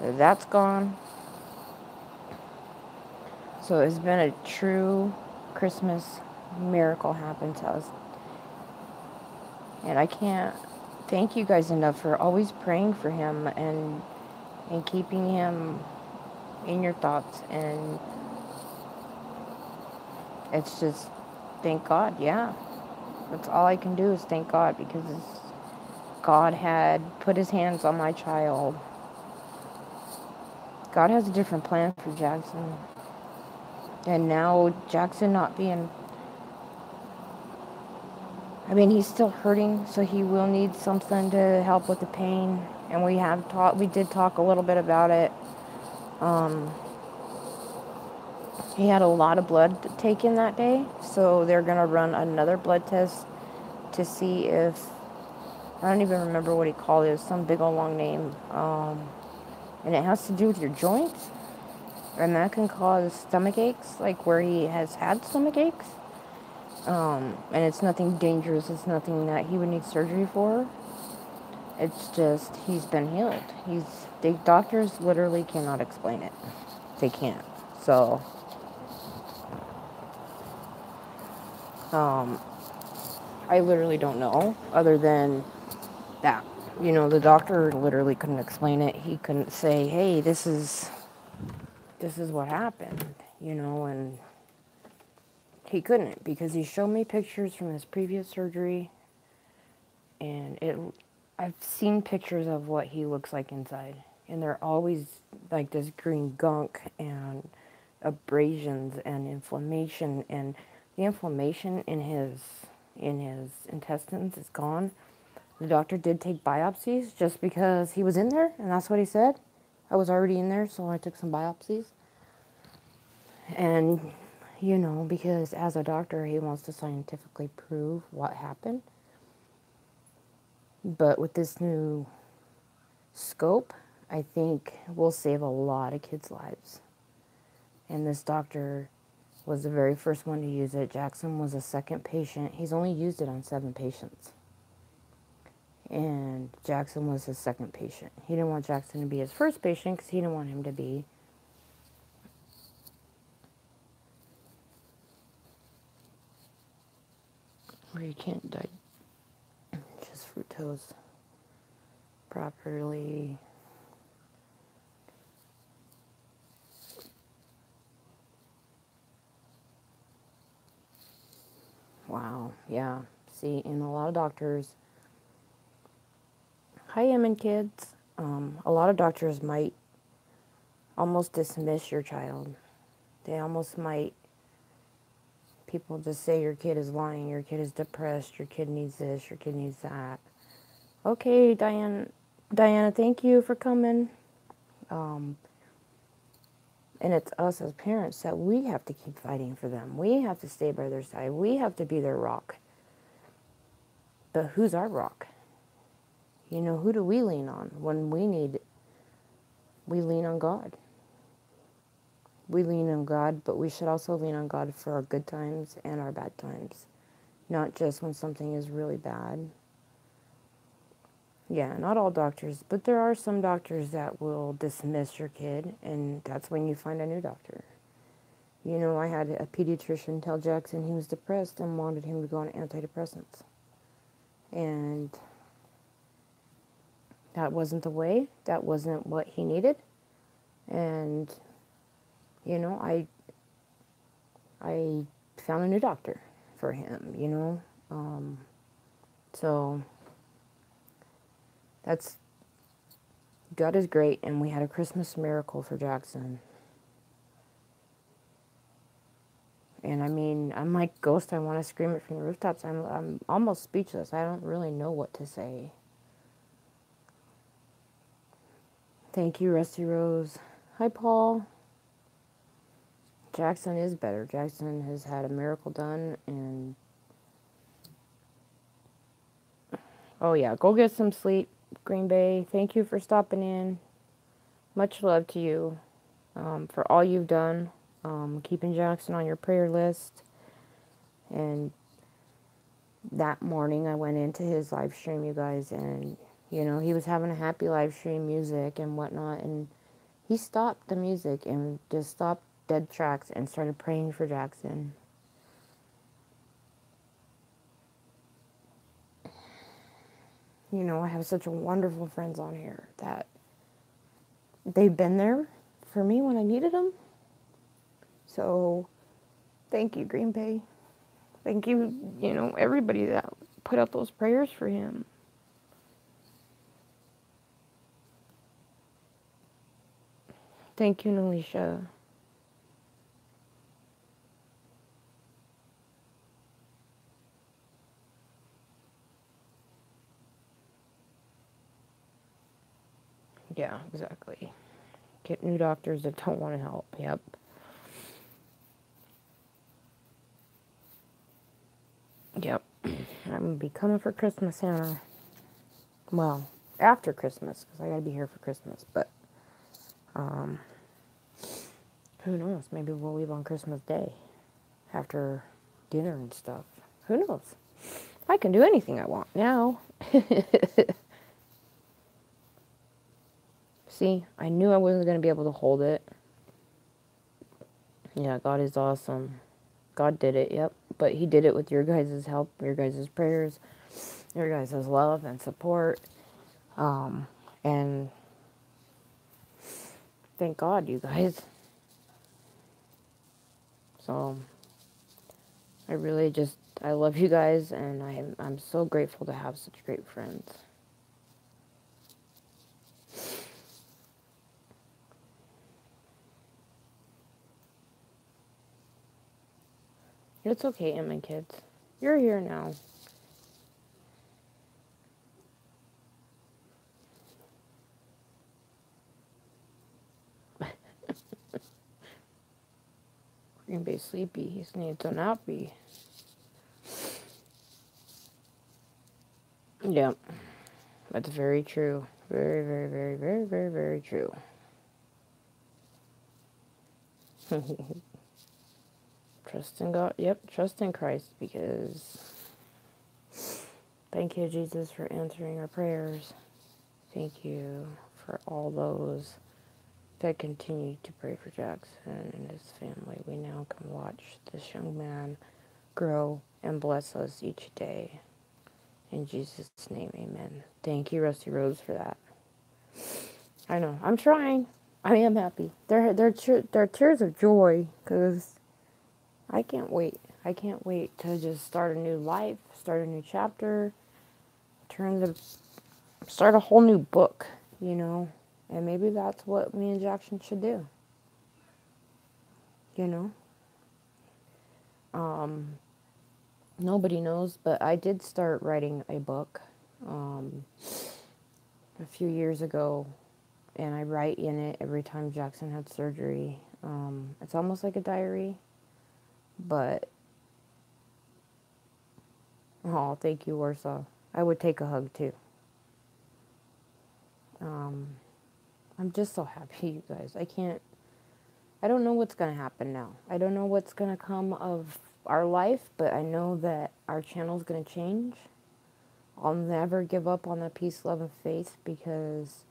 That's gone. So it's been a true Christmas miracle happen to us. And I can't thank you guys enough for always praying for him and keeping him in your thoughts. And it's just, thank God, yeah. That's all I can do is thank God, because God had put his hands on my child. God has a different plan for Jackson. And now Jackson not being... I mean, he's still hurting, so he will need something to help with the pain. And we did talk a little bit about it. He had a lot of blood taken that day, so they're going to run another blood test to see if... I don't even remember what he called it. Some big old long name. And it has to do with your joints. And that can cause stomach aches, like where he has had stomach aches. And it's nothing dangerous. It's nothing that he would need surgery for. It's just, he's been healed. The doctors literally cannot explain it. They can't. So, I literally don't know, other than that. You know, the doctor literally couldn't explain it. He couldn't say, hey, this is what happened, you know, and he couldn't, because he showed me pictures from his previous surgery, and I've seen pictures of what he looks like inside, and they're always like this green gunk, and abrasions and inflammation, and the inflammation in his intestines is gone. The doctor did take biopsies just because he was in there, and that's what he said. I was already in there, so I took some biopsies. And, you know, because as a doctor, he wants to scientifically prove what happened. But with this new scope, I think we'll save a lot of kids' lives. And this doctor was the very first one to use it. Jackson was a second patient. He's only used it on 7 patients. And Jackson was his second patient. He didn't want Jackson to be his first patient because he didn't want him to be where you can't digest fructose properly. Wow, yeah. See, and a lot of doctors, hi, Emin kids. A lot of doctors might almost dismiss your child. They almost might, people just say your kid is lying, your kid is depressed, your kid needs this, your kid needs that. Okay, Diana, thank you for coming. And it's us as parents that we have to keep fighting for them. We have to stay by their side. We have to be their rock. But who's our rock? You know, who do we lean on when we need? We lean on God. We lean on God, but we should also lean on God for our good times and our bad times. Not just when something is really bad. Yeah, not all doctors, but there are some doctors that will dismiss your kid, and that's when you find a new doctor. You know, I had a pediatrician tell Jackson he was depressed and wanted him to go on antidepressants. And that wasn't the way. That wasn't what he needed. And, you know, I found a new doctor for him, you know. So that's, God is great, and we had a Christmas miracle for Jackson. And I mean, I'm like Ghost, I want to scream it from the rooftops. I'm almost speechless. I don't really know what to say. Thank you, Rusty Rose. Hi, Paul. Jackson is better. Jackson has had a miracle done, and oh yeah, go get some sleep, Green Bay. Thank you for stopping in. Much love to you for all you've done, keeping Jackson on your prayer list. And that morning I went into his live stream, you guys, and you know, he was having a happy live stream music and whatnot, and he stopped the music and just stopped dead tracks and started praying for Jackson. You know, I have such wonderful friends on here that they've been there for me when I needed them. So, thank you, Green Bay. Thank you, you know, everybody that put out those prayers for him. Thank you, Nalisha. Yeah, exactly. Get new doctors that don't want to help. Yep. Yep. I'm going to be coming for Christmas, Santa. Well, after Christmas, because I got to be here for Christmas. But, who knows? Maybe we'll leave on Christmas Day after dinner and stuff. Who knows? I can do anything I want now. See, I knew I wasn't going to be able to hold it. Yeah, God is awesome. God did it, yep. But he did it with your guys' help, your guys' prayers, your guys' love and support. And thank God, you guys. So, I really just, I love you guys, and I'm so grateful to have such great friends. It's okay, Emma kids. You're here now. Green Bay sleepy. He needs a nappy. Yep. That's very true. Very, very, very, very, very, very true. Trust in God. Yep, trust in Christ, because thank you, Jesus, for answering our prayers. Thank you for all those that continue to pray for Jackson and his family. We now can watch this young man grow and bless us each day. In Jesus' name, amen. Thank you, Rusty Rose, for that. I know. I'm trying. I am happy. They're tears of joy, because I can't wait. I can't wait to just start a new life, start a new chapter, start a whole new book, you know? And maybe that's what me and Jackson should do, you know? Nobody knows, but I did start writing a book a few years ago, and I write in it every time Jackson had surgery. It's almost like a diary, but oh, thank you, Warsaw. I would take a hug too. I'm just so happy, you guys. I don't know what's going to happen now. I don't know what's going to come of our life, but I know that our channel's going to change. I'll never give up on the peace, love, and faith, because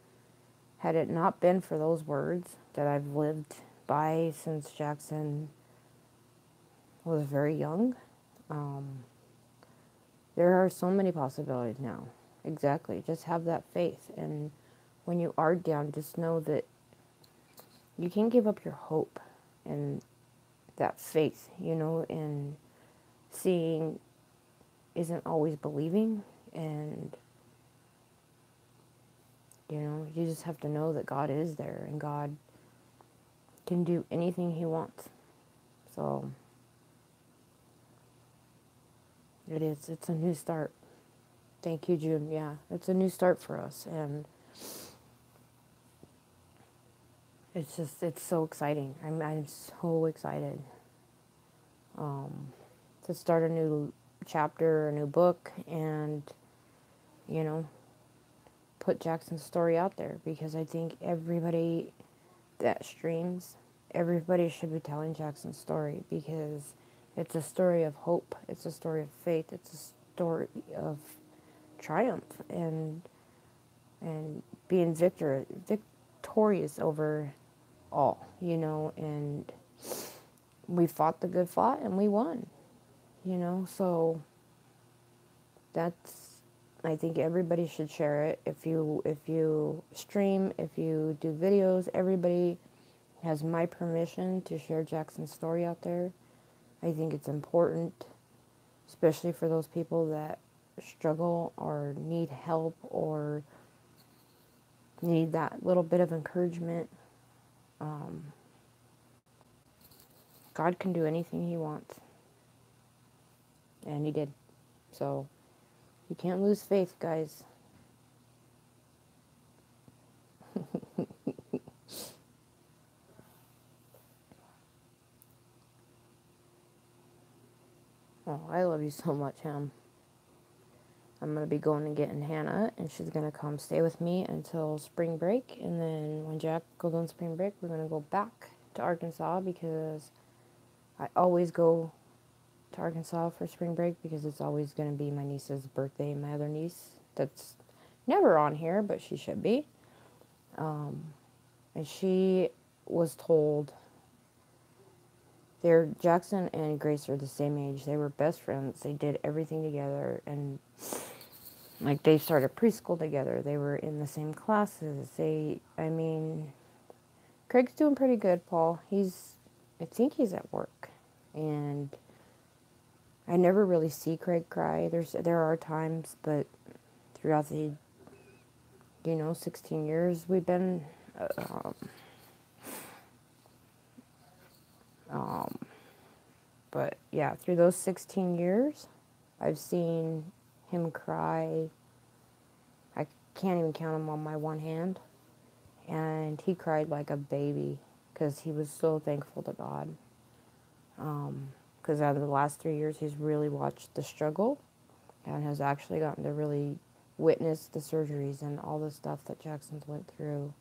had it not been for those words that I've lived by since Jackson was very young, there are so many possibilities now. Exactly. Just have that faith. And when you are down, just know that you can't give up your hope and that faith, you know, and seeing isn't always believing. And, you know, you just have to know that God is there and God can do anything He wants. So, it's a new start. Thank you, June. Yeah, it's a new start for us. And it's so exciting. I'm so excited to start a new chapter, a new book, and, you know, put Jackson's story out there, because I think everybody that streams, everybody should be telling Jackson's story, because it's a story of hope. It's a story of faith. It's a story of triumph and being victorious over all, you know, and we fought the good fight and we won, you know, so I think everybody should share it. If you stream, if you do videos, everybody has my permission to share Jackson's story out there. I think it's important, especially for those people that struggle or need help or need that little bit of encouragement. God can do anything He wants. And He did. So, you can't lose faith, guys. Oh, I love you so much, Ham. I'm going to be going and getting Hannah, and she's going to come stay with me until spring break. And then when Jack goes on spring break, we're going to go back to Arkansas, because I always go to Arkansas for spring break, because it's always going to be my niece's birthday, my other niece that's never on here, but she should be. And she was told, Jackson and Grace are the same age. They were best friends. They did everything together, and like they started preschool together. They were in the same classes. Craig's doing pretty good, Paul. I think he's at work, and I never really see Craig cry. There are times, but throughout the 16 years we've been But yeah, through those 16 years, I've seen him cry. I can't even count him on my one hand. And he cried like a baby because he was so thankful to God. Because out of the last 3 years, he's really watched the struggle and has actually gotten to really witness the surgeries and all the stuff that Jackson's went through.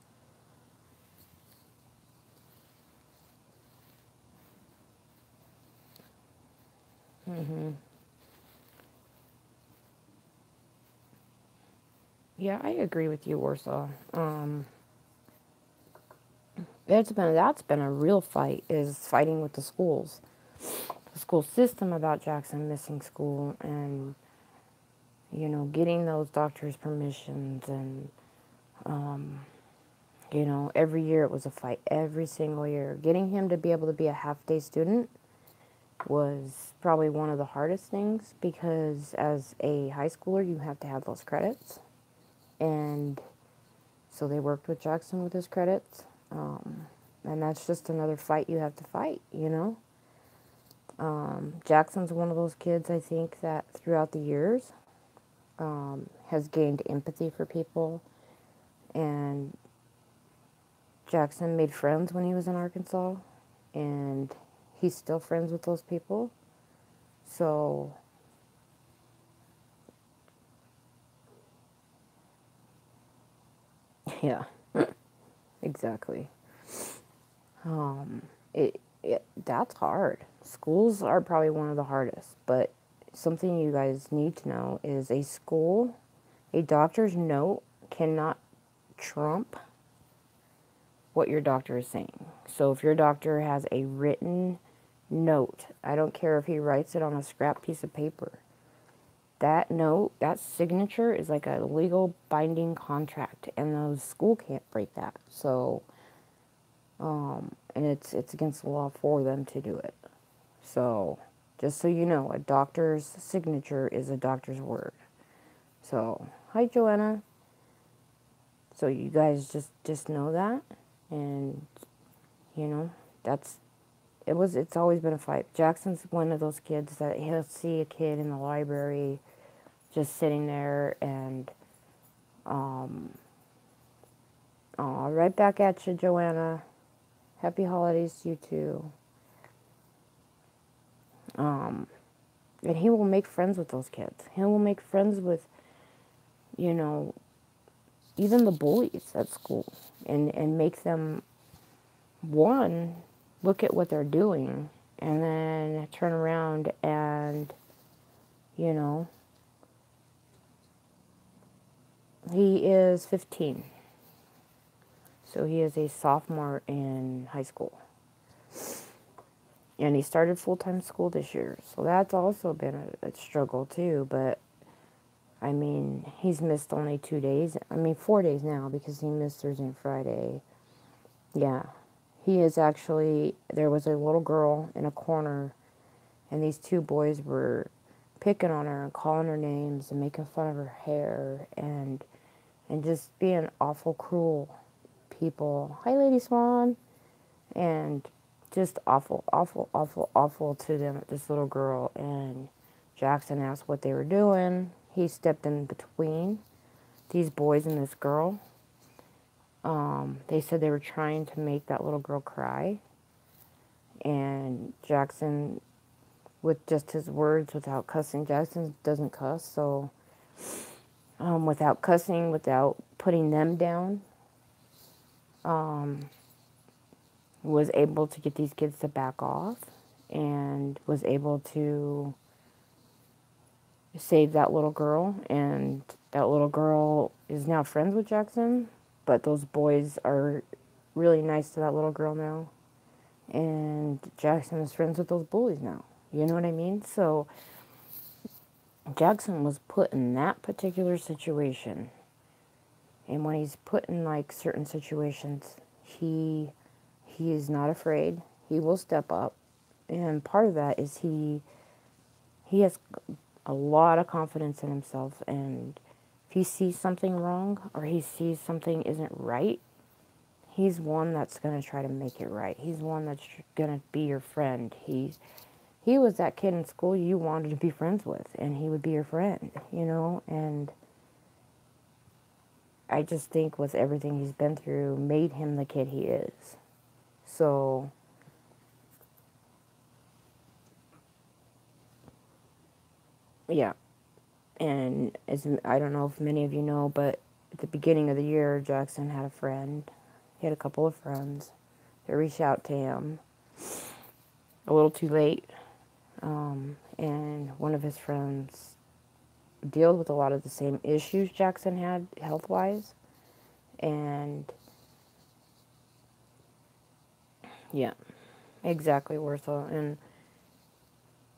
Yeah, I agree with you, Warsaw. That's been a real fight, is fighting with the school system about Jackson missing school, and getting those doctors' permissions, and every year it was a fight, every single year. Getting him to be able to be a half-day student was probably one of the hardest things, because as a high schooler, you have to have those credits. And so they worked with Jackson with his credits. And that's just another fight you have to fight, Jackson's one of those kids, I think, that throughout the years has gained empathy for people. And Jackson made friends when he was in Arkansas. And he's still friends with those people. So yeah, exactly. That's hard. Schools are probably one of the hardest, but something you guys need to know is a doctor's note cannot trump what your doctor is saying. So if your doctor has a written note, I don't care if he writes it on a scrap piece of paper, that note, that signature is like a legal binding contract, and the school can't break that. So, and it's against the law for them to do it. So, just so you know, a doctor's signature is a doctor's word. So, hi Joanna. So you guys just know that, and that's it's always been a fight. Jackson's one of those kids that he'll see a kid in the library just sitting there, and right back at you, Joanna. Happy holidays to you too. And he will make friends with those kids. He will make friends with, even the bullies at school, and make them, one, look at what they're doing, and then turn around and, he is 15. So he is a sophomore in high school. And he started full-time school this year. So that's also been a struggle too. But, I mean, he's missed only 2 days. 4 days now, because he missed Thursday and Friday. Yeah. He is actually, there was a little girl in a corner, and these two boys were picking on her and calling her names and making fun of her hair, and just being awful cruel people. Hi, Lady Swan. And just awful, awful, awful, awful to them, this little girl. And Jackson asked what they were doing. He stepped in between these boys and this girl. They said they were trying to make that little girl cry. And Jackson, with just his words, without cussing, Jackson doesn't cuss, so without cussing, without putting them down, was able to get these kids to back off, and was able to save that little girl. And that little girl is now friends with Jackson, but those boys are really nice to that little girl now, and Jackson is friends with those bullies now. You know what I mean? So Jackson was put in that particular situation, and when he's put in like certain situations, he is not afraid. He will step up, and part of that is he has a lot of confidence in himself, and if he sees something wrong, or he sees something isn't right, he's one that's going to try to make it right. He's one that's going to be your friend. He's he was that kid in school you wanted to be friends with, and he would be your friend, and I just think with everything he's been through made him the kid he is. So, yeah. And I don't know if many of you know, but at the beginning of the year, Jackson had a friend. He had a couple of friends that reached out to him a little too late. And one of his friends dealt with a lot of the same issues Jackson had health-wise. And, yeah, exactly, Worthel. And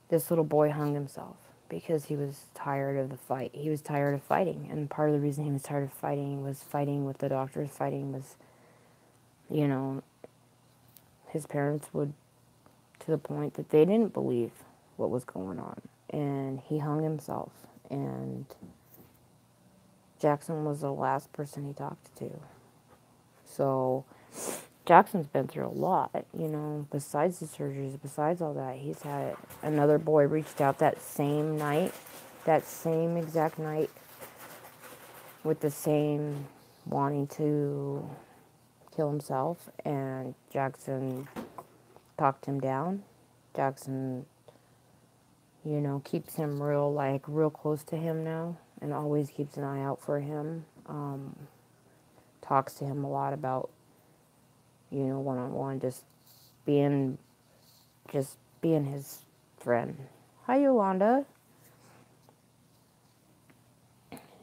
this little boy hung himself because he was tired of the fight. He was tired of fighting. And part of the reason he was tired of fighting was fighting with the doctors, fighting was, his parents would, to the point that they didn't believe what was going on. And he hung himself. And Jackson was the last person he talked to. So Jackson's been through a lot, besides the surgeries, besides all that. He's had another boy reached out that same night, that same exact night, with the same wanting to kill himself, and Jackson talked him down. Jackson, keeps him real close to him now, and always keeps an eye out for him. Talks to him a lot about, one-on-one, just being his friend. Hi, Yolanda.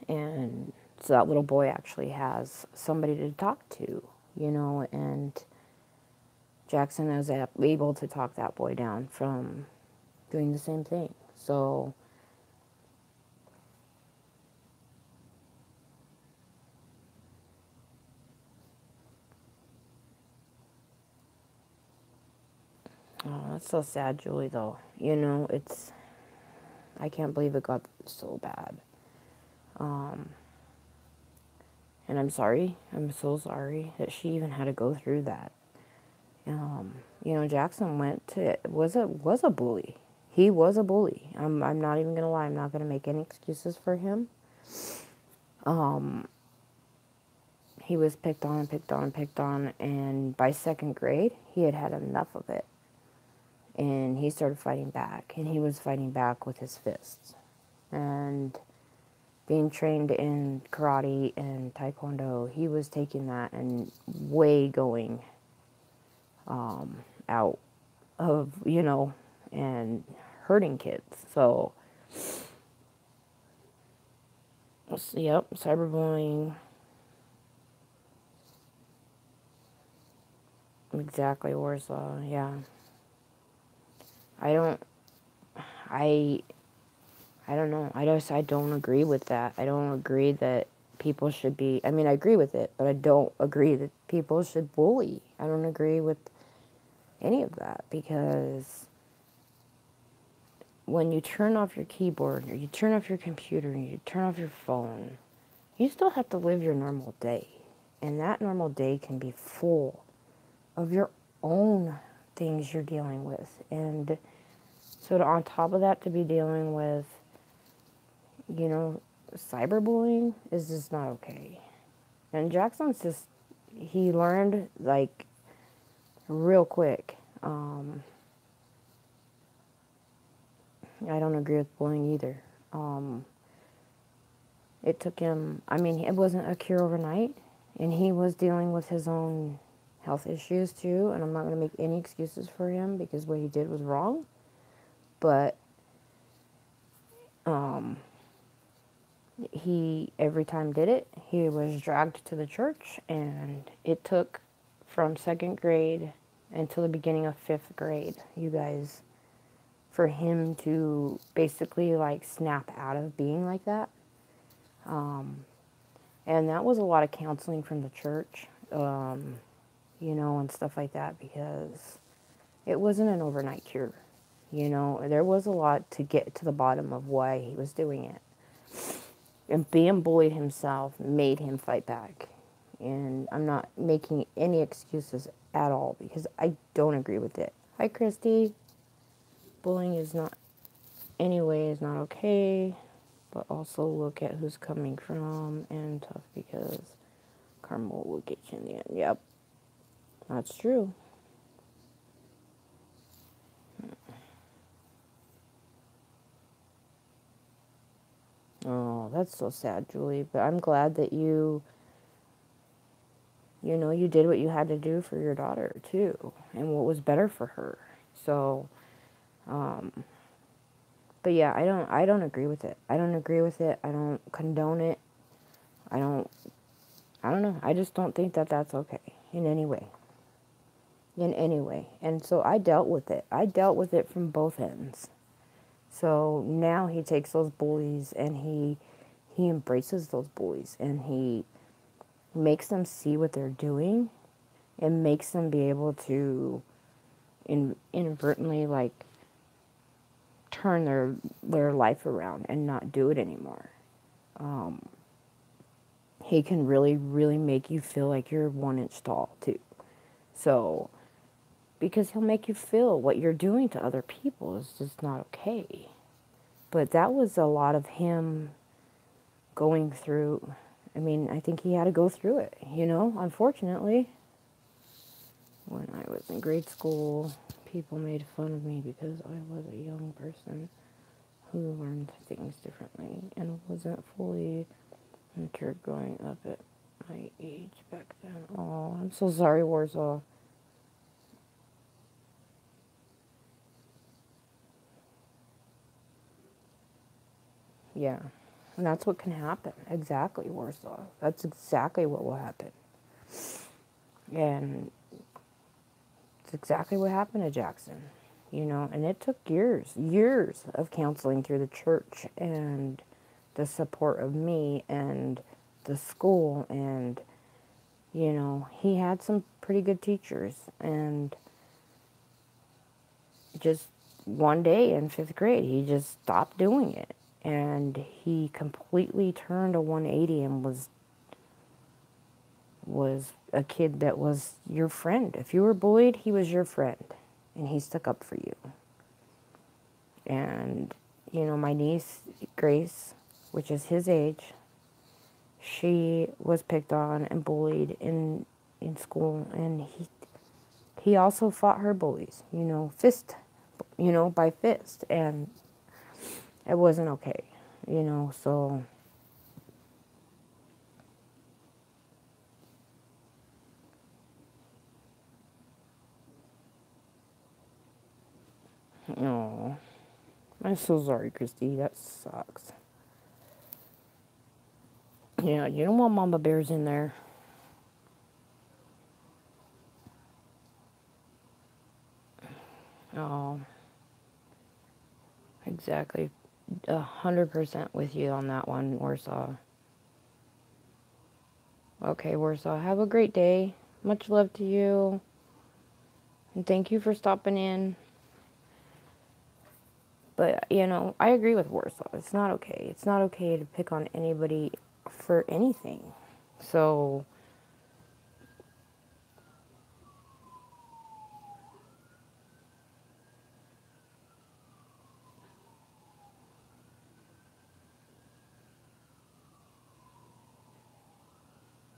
And so that little boy actually has somebody to talk to, and Jackson is able to talk that boy down from doing the same thing. So, oh, that's so sad, Julie, though. I can't believe it got so bad. And I'm sorry. I'm so sorry that she even had to go through that. Jackson was a bully. He was a bully. I'm not even gonna lie. I'm not gonna make any excuses for him. He was picked on, and by second grade, he had had enough of it. And he started fighting back, and he was fighting back with his fists. And being trained in karate and taekwondo, he was taking that and way going out of, and hurting kids. So, yep, cyberbullying. Exactly, Warsaw, yeah. I don't know. I don't agree with that. I don't agree that people should be, I agree with it, but I don't agree that people should bully. I don't agree with any of that, because when you turn off your keyboard, or you turn off your computer, and you turn off your phone, you still have to live your normal day. And that normal day can be full of your own things you're dealing with. And so on top of that, to be dealing with, cyberbullying is just not okay. And Jackson's he learned, real quick. I don't agree with bullying either. It took him, it wasn't a cure overnight, and he was dealing with his own health issues too, and I'm not going to make any excuses for him, because what he did was wrong. But he, every time did it, he was dragged to the church, and it took from second grade until the beginning of fifth grade, you guys, for him to basically snap out of being like that. And that was a lot of counseling from the church, and stuff like that, because it wasn't an overnight cure. There was a lot to get to the bottom of why he was doing it. And being bullied himself made him fight back. And I'm not making any excuses at all, because I don't agree with it. Hi, Christy. Bullying is not, anyway, is not okay, but also look at who's coming from and tough because karma will get you in the end. Yep, that's true. Oh, that's so sad, Julie. But I'm glad that you did what you had to do for your daughter, too, and what was better for her. So, but yeah, I don't agree with it. I don't agree with it. I don't condone it. I don't, I don't know. I just don't think that that's okay in any way. In any way. And so I dealt with it. I dealt with it from both ends. So now he takes those bullies and he embraces those bullies and he makes them see what they're doing and makes them be able to inadvertently like turn their life around and not do it anymore. He can really, really make you feel like you're 1 inch tall too. So, because he'll make you feel what you're doing to other people is just not okay. But that was a lot of him going through. I mean, I think he had to go through it, unfortunately. When I was in grade school, people made fun of me because I was a young person who learned things differently and wasn't fully matured growing up at my age back then. Oh, I'm so sorry, Warsaw. Yeah. And that's what can happen. Exactly, Warsaw. That's exactly what will happen. And it's exactly what happened to Jackson. And it took years of counseling through the church and the support of me and the school. And, he had some pretty good teachers. And just one day in 5th grade, he just stopped doing it. And he completely turned a 180 and was a kid that was your friend. If you were bullied, he was your friend. And he stuck up for you. And, my niece, Grace, which is his age, she was picked on and bullied in school. And he also fought her bullies, by fist. And it wasn't okay, so... Oh, I'm so sorry, Christy. That sucks. Yeah, you don't want mama bears in there. Oh, exactly. 100% with you on that one, Warsaw. Okay, Warsaw, have a great day. Much love to you. And thank you for stopping in. But, I agree with Warsaw. It's not okay. It's not okay to pick on anybody for anything. So,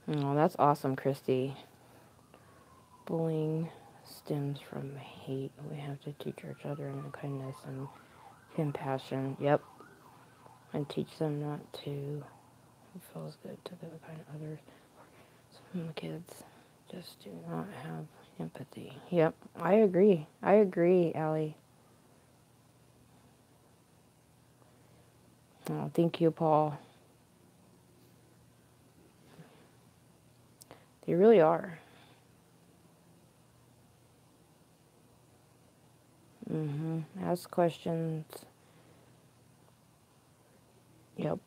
oh, that's awesome, Christy. Bullying stems from hate. We have to teach each other in kindness and compassion. Yep. And teach them not to. It feels good to be kind to others. Some kids just do not have empathy. Yep. I agree. I agree, Allie. Oh, thank you, Paul. They really are. Ask questions. Yep.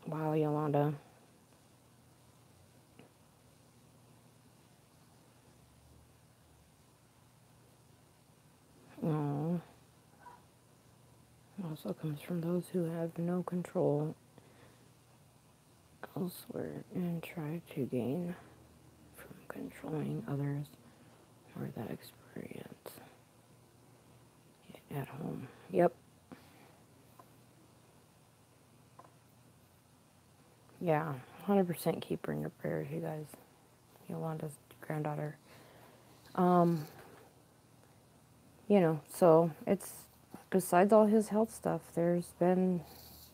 Wow, Yolanda. Oh, also comes from those who have no control elsewhere and try to gain from controlling others or that experience at home. Yep. Yeah, 100% keep her in your prayers, you guys. Yolanda's granddaughter. You know, so it's, besides all his health stuff, it's been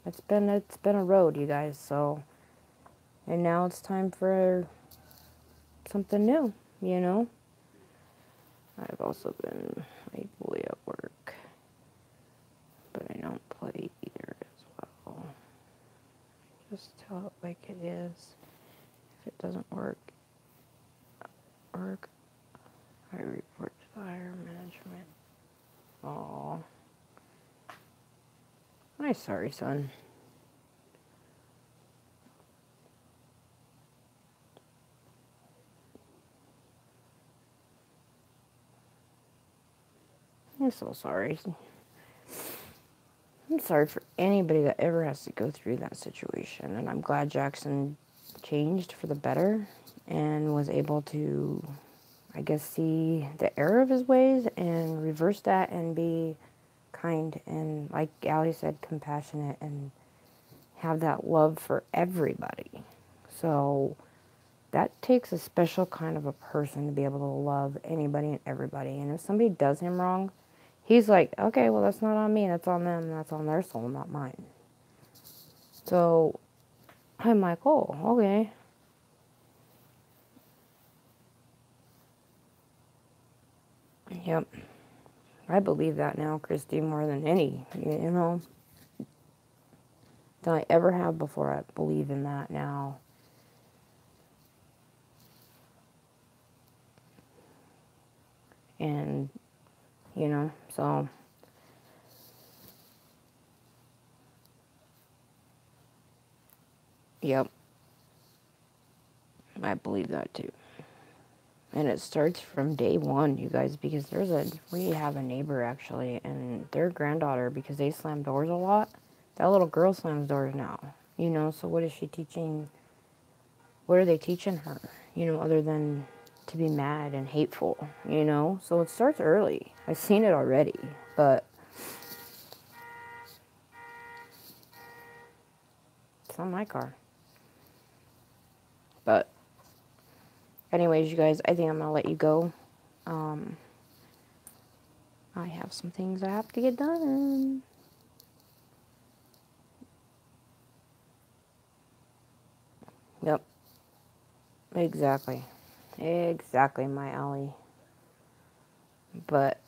a road, you guys, so, and now it's time for something new, you know. I've also been fully at work, but I don't play either as well. Just tell it like it is. If it doesn't work, I report to the higher management. Aw. I'm sorry, son. I'm so sorry. I'm sorry for anybody that ever has to go through that situation. And I'm glad Jackson changed for the better and was able to, I guess, see the error of his ways and reverse that and be kind and, like Allie said, compassionate and have that love for everybody. So that takes a special kind of a person to be able to love anybody and everybody. And if somebody does him wrong, he's like, okay, well, that's not on me. That's on them. That's on their soul, not mine. So I'm like, oh, okay. Yep. I believe that now, Christy, more than any, you know, than I ever have before. I believe in that now. And, you know, so yep. I believe that too. And it starts from day one, you guys, because we have a neighbor actually, and their granddaughter, because they slam doors a lot, that little girl slams doors now, you know, so what is she teaching? What are they teaching her, you know, other than to be mad and hateful, you know? So it starts early. I've seen it already, but it's not my car. But anyways, you guys, I think I'm going to let you go. I have some things I have to get done. Yep. Exactly. Exactly, my alley. But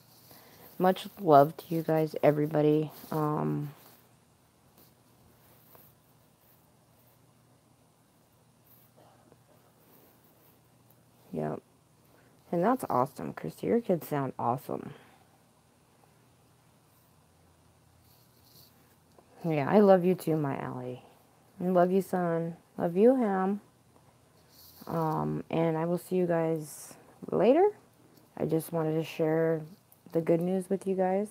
much love to you guys, everybody. Yep. And that's awesome, Christy. Your kids sound awesome. Yeah, I love you too, my alley. I love you, son. Love you, Ham. And I will see you guys later. I just wanted to share the good news with you guys.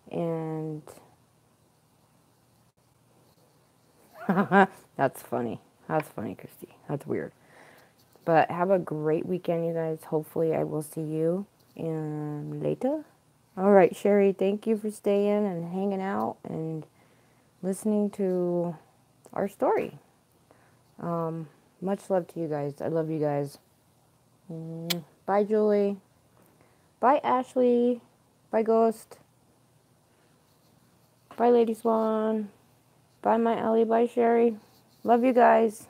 And that's funny. That's funny, Christy. That's weird. But have a great weekend, you guys. Hopefully I will see you later. All right, Sherry, thank you for staying and hanging out and listening to our story. Much love to you guys. I love you guys. Bye, Julie. Bye, Ashley. Bye, Ghost. Bye, Lady Swan. Bye, my Ellie. Bye, Sherry. Love you guys.